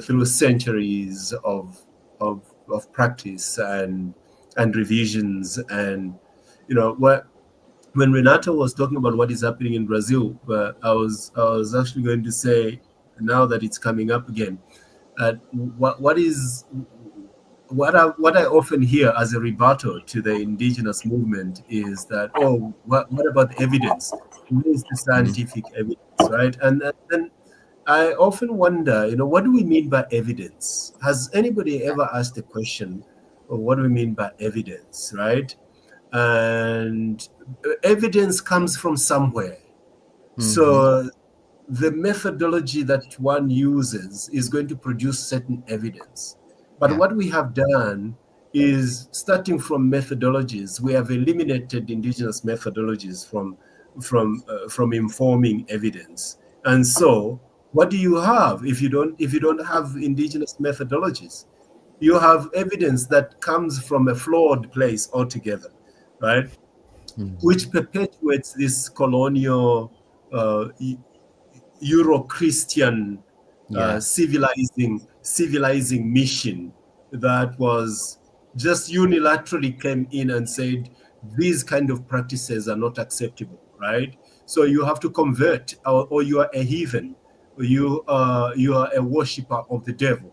through centuries of practice and revisions. And when Renato was talking about what is happening in Brazil, I was actually going to say, now that it's coming up again, what I often hear as a rebuttal to the indigenous movement is that, what about the evidence? Where is the scientific evidence, right? And then I often wonder, what do we mean by evidence? Has anybody ever asked the question, what do we mean by evidence, right? And evidence comes from somewhere. So the methodology that one uses is going to produce certain evidence. But what we have done is, starting from methodologies, we have eliminated indigenous methodologies from informing evidence. And so, what do you have if you don't have indigenous methodologies? You have evidence that comes from a flawed place altogether, right? Which perpetuates this colonial Euro-Christian civilizing mission that was just unilaterally came in and said these kind of practices are not acceptable, right? So you have to convert, or you are a heathen, you are a worshipper of the devil,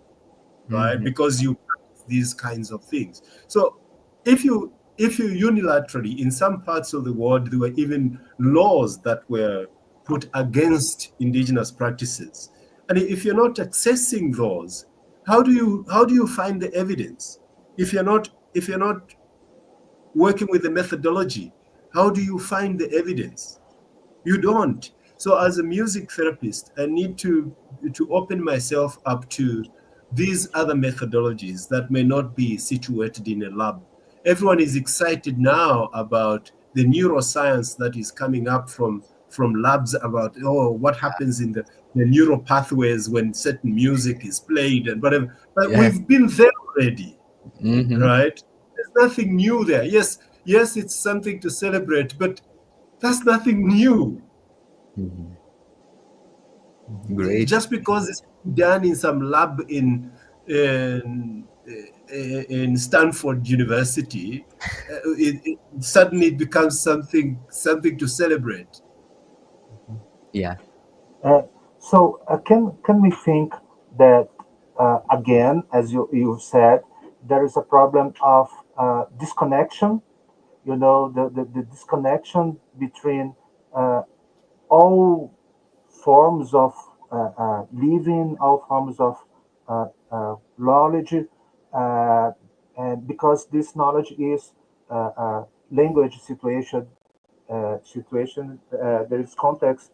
right? Because you practice these kinds of things. So if you unilaterally, in some parts of the world, there were even laws that were put against indigenous practices. And if you're not accessing those, how do you find the evidence? If you're not working with the methodology, how do you find the evidence? You don't. So as a music therapist, I need to open myself up to these other methodologies that may not be situated in a lab. Everyone is excited now about the neuroscience that is coming up from labs about, what happens in the neural pathways when certain music is played and whatever. But we've been there already, right? There's nothing new there. Yes, it's something to celebrate, but that's nothing new. Great. Just because it's done in some lab in Stanford University, it suddenly becomes something to celebrate. Yeah. So can we think that again, as you said, there is a problem of disconnection? You know, the disconnection between all forms of living, all forms of knowledge, and because this knowledge is language situation, there is context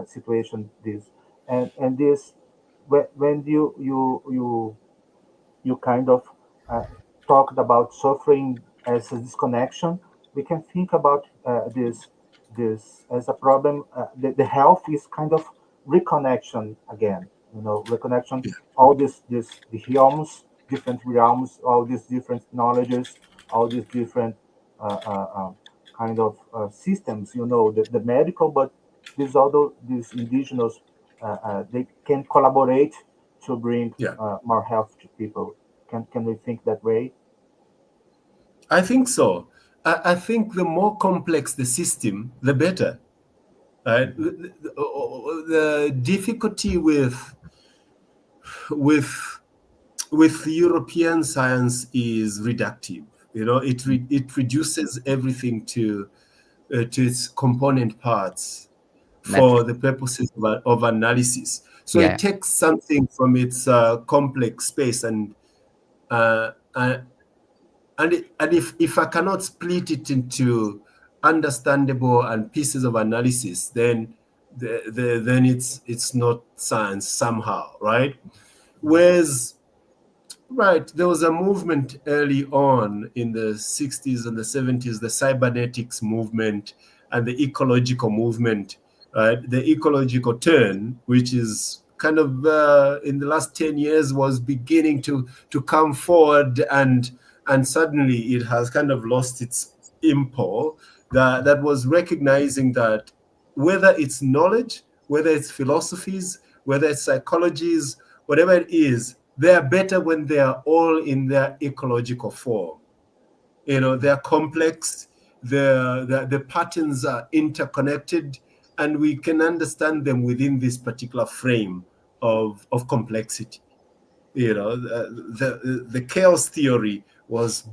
situation. This and this when you kind of talked about suffering as a disconnection, we can think about this as a problem. The health is kind of reconnection again. You know, reconnection. All the realms, different realms, all these different knowledges, all these different kind of systems. You know, the medical, but these indigenous, they can collaborate to bring more health to people. Can we think that way? I think so. I think the more complex the system, the better. Right? The difficulty with European science is reductive. You know, it reduces everything to its component parts for the purposes of analysis. So it takes something from its complex space and if I cannot split it into understandable and pieces of analysis, then it's not science somehow, right? Whereas, there was a movement early on in the 60s and the 70s, the cybernetics movement and the ecological movement, right? The ecological turn, which is kind of in the last 10 years was beginning to come forward, and suddenly it has kind of lost its impulse, that was recognizing that whether it's knowledge, whether it's philosophies, whether it's psychologies, whatever it is, they are better when they are all in their ecological form. You know, they're complex, the patterns are interconnected, and we can understand them within this particular frame of complexity. You know, the chaos theory was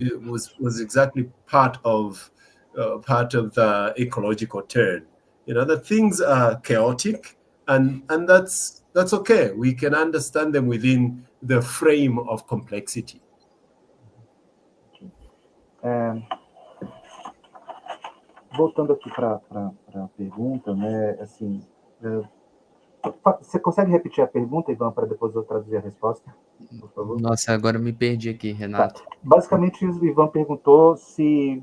exactly part of the ecological turn. You know, that things are chaotic, and that's okay. We can understand them within the frame of complexity. Voltando aqui para a pergunta, né? Assim, você consegue repetir a pergunta, Ivan, para depois eu traduzir a resposta, por favor? Nossa, agora eu me perdi aqui, Renato. Tá. Basicamente, o Ivan perguntou se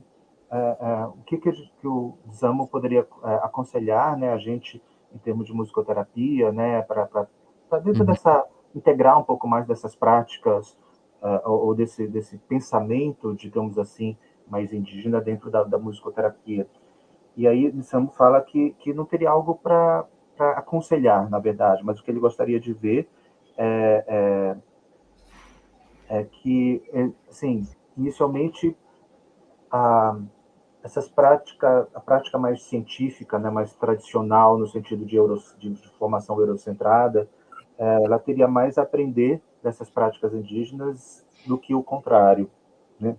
o que o Nsamu poderia aconselhar, né, a gente em termos de musicoterapia, né, para dentro dessa integrar um pouco mais dessas práticas ou desse pensamento, digamos assim, mais indígena dentro da musicoterapia. E aí Nsamu fala que não teria algo para aconselhar, na verdade, mas o que ele gostaria de ver é que, assim, inicialmente essas práticas, a prática mais científica, né, mais tradicional no sentido de formação eurocentrada, ela teria mais a aprender dessas práticas indígenas do que o contrário, né?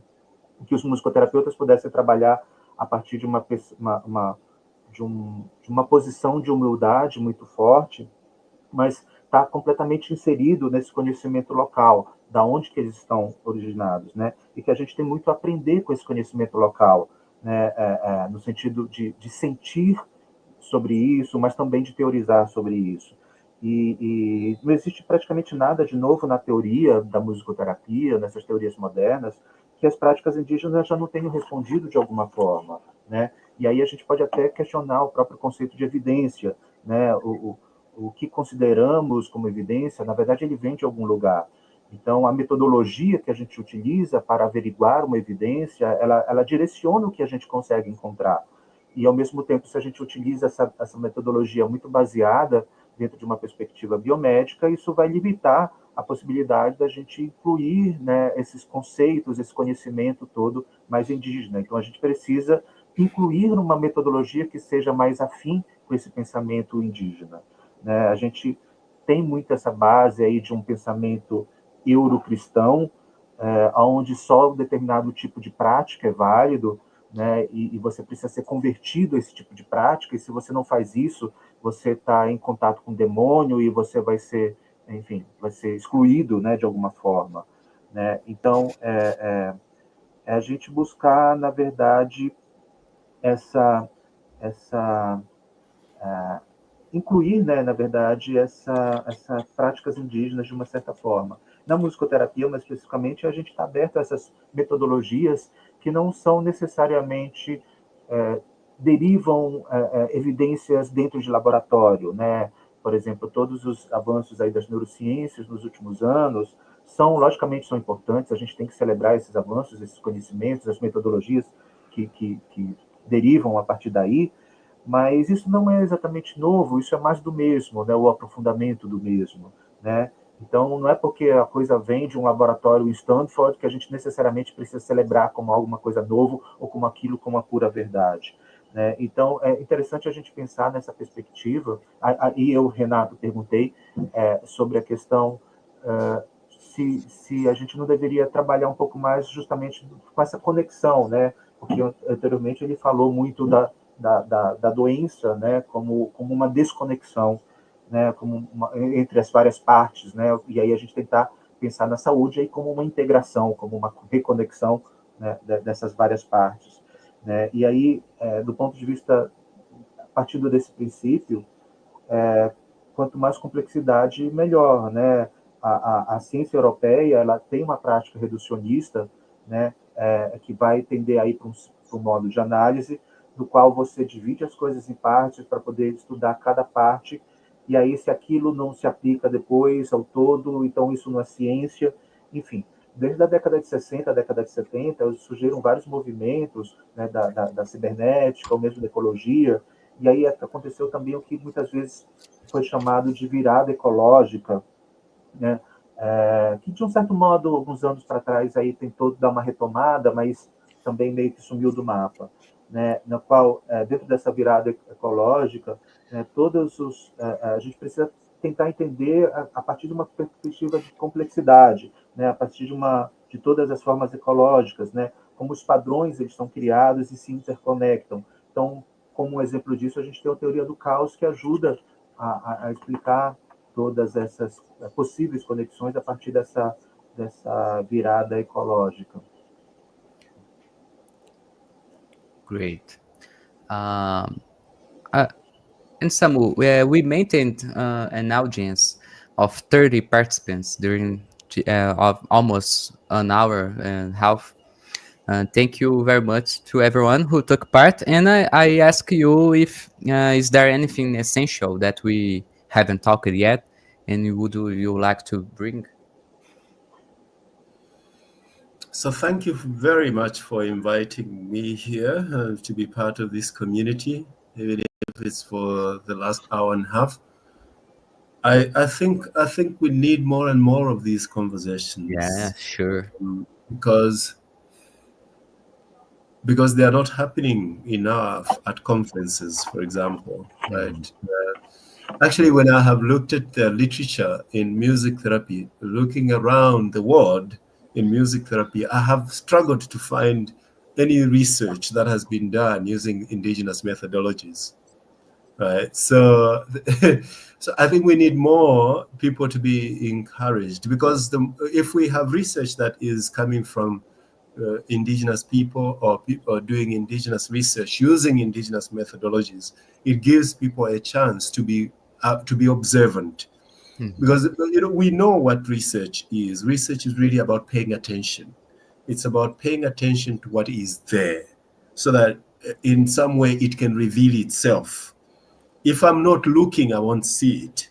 Que os musicoterapeutas pudessem trabalhar a partir de uma posição de humildade muito forte, mas está completamente inserido nesse conhecimento local, da onde que eles estão originados, né? E que a gente tem muito a aprender com esse conhecimento local, né? No sentido de sentir sobre isso, mas também de teorizar sobre isso. E não existe praticamente nada de novo na teoria da musicoterapia, nessas teorias modernas, que as práticas indígenas já não tenham respondido de alguma forma, né? E aí a gente pode até questionar o próprio conceito de evidência, né? O que consideramos como evidência, na verdade, ele vem de algum lugar. Então, a metodologia que a gente utiliza para averiguar uma evidência, ela direciona o que a gente consegue encontrar. E, ao mesmo tempo, se a gente utiliza essa metodologia muito baseada dentro de uma perspectiva biomédica, isso vai limitar a possibilidade da gente incluir, né, esses conceitos, esse conhecimento todo mais indígena. Então, a gente precisa incluir numa metodologia que seja mais afim com esse pensamento indígena, né? A gente tem muito essa base aí de um pensamento eurocristão, onde só um determinado tipo de prática é válido, né? E você precisa ser convertido a esse tipo de prática, e se você não faz isso, você está em contato com o demônio e você vai ser, enfim, vai ser excluído, né, de alguma forma, né? Então, é a gente buscar, na verdade, essa incluir, né, na verdade, essas práticas indígenas de uma certa forma. Na musicoterapia, mais especificamente, a gente está aberto a essas metodologias que não são necessariamente derivam evidências dentro de laboratório, né? Por exemplo, todos os avanços aí das neurociências nos últimos anos logicamente, são importantes. A gente tem que celebrar esses avanços, esses conhecimentos, as metodologias que derivam a partir daí. Mas isso não é exatamente novo, isso é mais do mesmo, né? O aprofundamento do mesmo, né? Então, não é porque a coisa vem de um laboratório em Stanford que a gente necessariamente precisa celebrar como alguma coisa novo ou como aquilo como a pura verdade, né? Então, é interessante a gente pensar nessa perspectiva. E eu, Renato, perguntei sobre a questão se a gente não deveria trabalhar um pouco mais justamente com essa conexão, né? Porque anteriormente ele falou muito da doença, né, como uma desconexão, né, entre as várias partes, né, e aí a gente tentar pensar na saúde aí como uma integração, como uma reconexão, né, dessas várias partes, né, e aí, do ponto de vista, partindo desse princípio, quanto mais complexidade, melhor, né, a ciência europeia, ela tem uma prática reducionista, né, que vai tender aí para um modo de análise, do qual você divide as coisas em partes para poder estudar cada parte, e aí se aquilo não se aplica depois ao todo, então isso não é ciência, enfim. Desde a década de 60, a década de 70, surgiram vários movimentos, né, da cibernética, ou mesmo da ecologia, e aí aconteceu também o que muitas vezes foi chamado de virada ecológica, né? Que de um certo modo, alguns anos para trás, aí tentou dar uma retomada, mas também meio que sumiu do mapa, né? Na qual, dentro dessa virada ecológica, né, a gente precisa tentar entender a partir de uma perspectiva de complexidade, né? A partir de todas as formas ecológicas, né? Como os padrões eles são criados e se interconectam. Então, como um exemplo disso, a gente tem a teoria do caos que ajuda a explicar todas essas possíveis conexões a partir dessa virada ecológica. Great. Nsamu, we maintained an audience of 30 participants during of almost an hour and a half. Thank you very much to everyone who took part. And I ask you if is there anything essential that we haven't talked yet, and would you like to bring? So thank you very much for inviting me here to be part of this community, even if it's for the last hour and a half. I think we need more and more of these conversations. Yeah, sure. Because they are not happening enough at conferences, for example, right? Actually, when I have looked at the literature in music therapy, looking around the world in music therapy, I have struggled to find any research that has been done using indigenous methodologies, right? So, so I think we need more people to be encouraged, because if we have research that is coming from indigenous people or doing indigenous research using indigenous methodologies, it gives people a chance to be observant Because we know what research is. Research is really about paying attention. It's about paying attention to what is there, so that in some way it can reveal itself. If I'm not looking, I won't see it.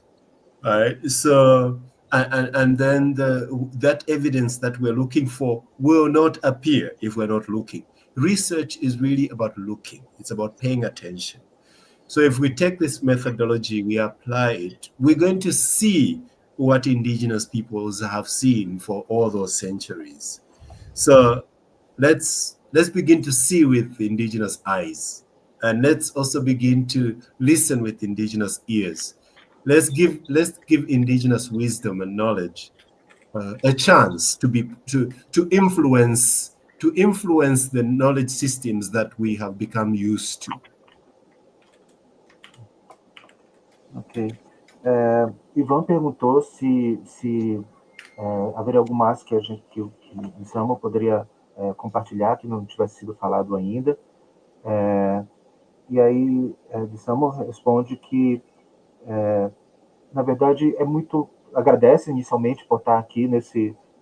All right. So and then that evidence that we're looking for will not appear if we're not looking. Research is really about looking. It's about paying attention. So if we take this methodology, we apply it, we're going to see what indigenous peoples have seen for all those centuries. So let's begin to see with indigenous eyes, and let's also begin to listen with indigenous ears. Let's give indigenous wisdom and knowledge a chance to influence the knowledge systems that we have become used to. Ok. Ivan perguntou se haveria algo mais que o Nsamu poderia compartilhar que não tivesse sido falado ainda. E aí, Nsamu responde que, na verdade, agradece inicialmente por estar aqui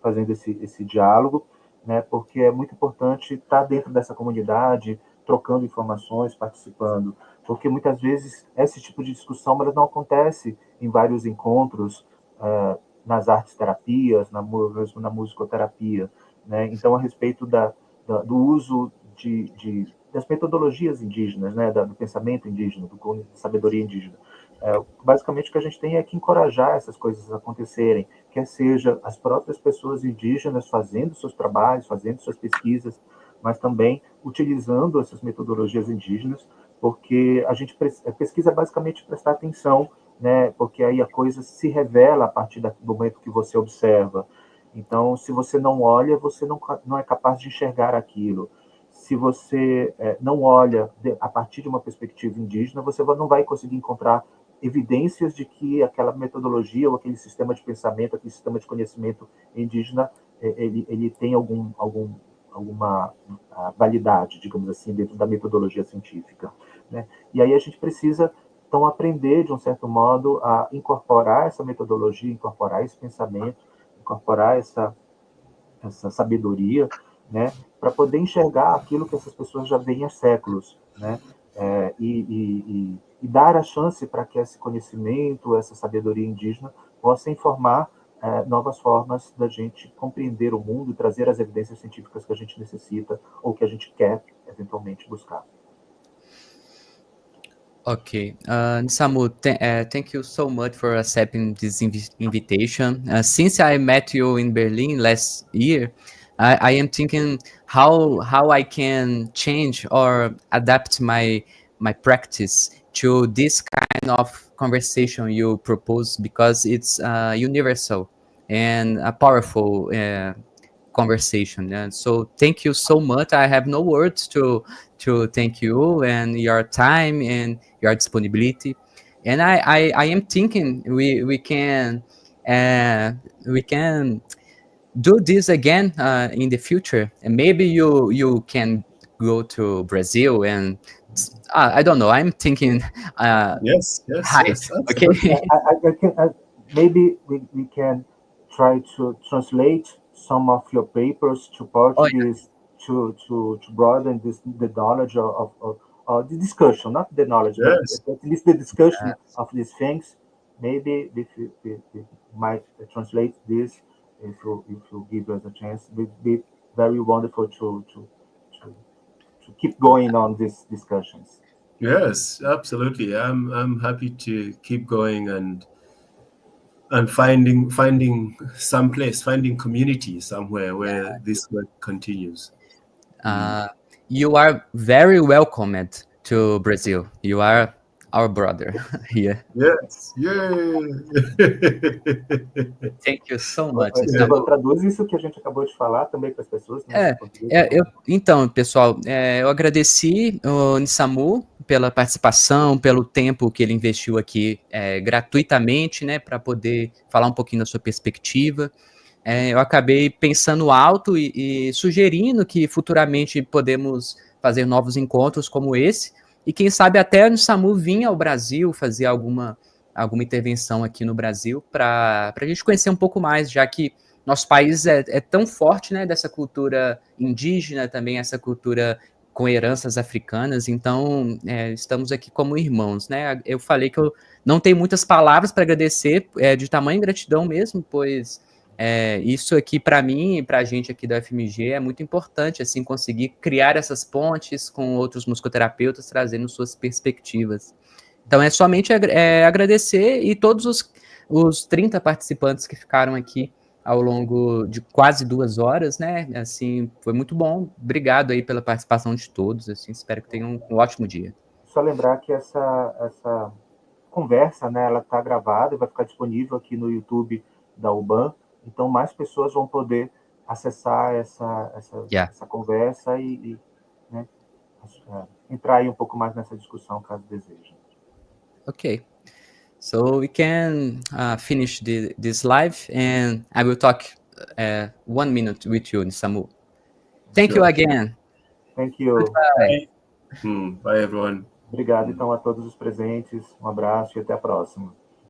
fazendo esse diálogo, né, porque é muito importante estar dentro dessa comunidade, trocando informações, participando, porque muitas vezes esse tipo de discussão não acontece em vários encontros, nas artes terapias, mesmo na musicoterapia, né? Então, a respeito do uso das metodologias indígenas, né, do pensamento indígena, da sabedoria indígena. Basicamente, o que a gente tem é que encorajar essas coisas a acontecerem, quer seja as próprias pessoas indígenas fazendo seus trabalhos, fazendo suas pesquisas, mas também utilizando essas metodologias indígenas, porque a pesquisa é basicamente prestar atenção, né, porque aí a coisa se revela a partir do momento que você observa. Então, se você não olha, você não é capaz de enxergar aquilo. Se você não olha a partir de uma perspectiva indígena, você não vai conseguir encontrar evidências de que aquela metodologia ou aquele sistema de pensamento, aquele sistema de conhecimento indígena, ele tem alguma validade, digamos assim, dentro da metodologia científica, né? E aí a gente precisa, então, aprender, de um certo modo, a incorporar essa metodologia, incorporar esse pensamento, incorporar essa sabedoria, né, para poder enxergar aquilo que essas pessoas já veem há séculos, né, e dar a chance para que esse conhecimento, essa sabedoria indígena possa informar novas formas da gente compreender o mundo e trazer as evidências científicas que a gente necessita ou que a gente quer, eventualmente, buscar. Okay, Nsamu, thank you so much for accepting this invitation. Since I met you in Berlin last year, I am thinking how I can change or adapt my practice to this kind of conversation you propose, because it's universal and a powerful conversation. And so thank you so much. I have no words to thank you and your time and your disponibility. And I am thinking we can do this again in the future, and maybe you can go to Brazil and I don't know. I'm thinking. Yes. Okay. Maybe we can try to translate some of your papers to Portuguese to broaden the knowledge of the discussion, not the knowledge, Yes. but at least the discussion of these things. Maybe if we might translate this, if you give us a chance, it would be very wonderful to keep going on these discussions. Yes, absolutely. I'm happy to keep going and finding some place, finding community somewhere where this work continues. You are very welcomed to Brazil. You are our brother here. Yes, yay! Thank you so much. Traduz isso que a gente acabou de falar também para as pessoas. Né? Então, pessoal, eu agradeci o Nsamu pela participação, pelo tempo que ele investiu aqui gratuitamente, né, para poder falar um pouquinho da sua perspectiva. Eu acabei pensando alto e sugerindo que futuramente podemos fazer novos encontros como esse, e quem sabe até o Nsamu vinha ao Brasil fazer alguma alguma intervenção aqui no Brasil para a gente conhecer um pouco mais, já que nosso país é tão forte, né, dessa cultura indígena, também essa cultura com heranças africanas, então estamos aqui como irmãos, né? Eu falei que eu não tenho muitas palavras para agradecer, de tamanha gratidão mesmo, pois isso aqui para mim e para a gente aqui da FMG é muito importante, assim, conseguir criar essas pontes com outros musicoterapeutas, trazendo suas perspectivas. Então é somente agradecer, e todos os 30 participantes que ficaram aqui ao longo de quase 2 horas, né? Assim, foi muito bom. Obrigado aí pela participação de todos. Assim, espero que tenham um ótimo dia. Só lembrar que essa conversa, né, ela está gravada e vai ficar disponível aqui no YouTube da UBAN. Então, mais pessoas vão poder acessar essa conversa e né, entrar aí um pouco mais nessa discussão, caso desejem. Okay. So we can finish this live, and I will talk 1 minute with you, Nsamu. Thank you again. Thank you. Goodbye. Bye, everyone. Obrigado, então, a todos os presentes. Um abraço e até a próxima.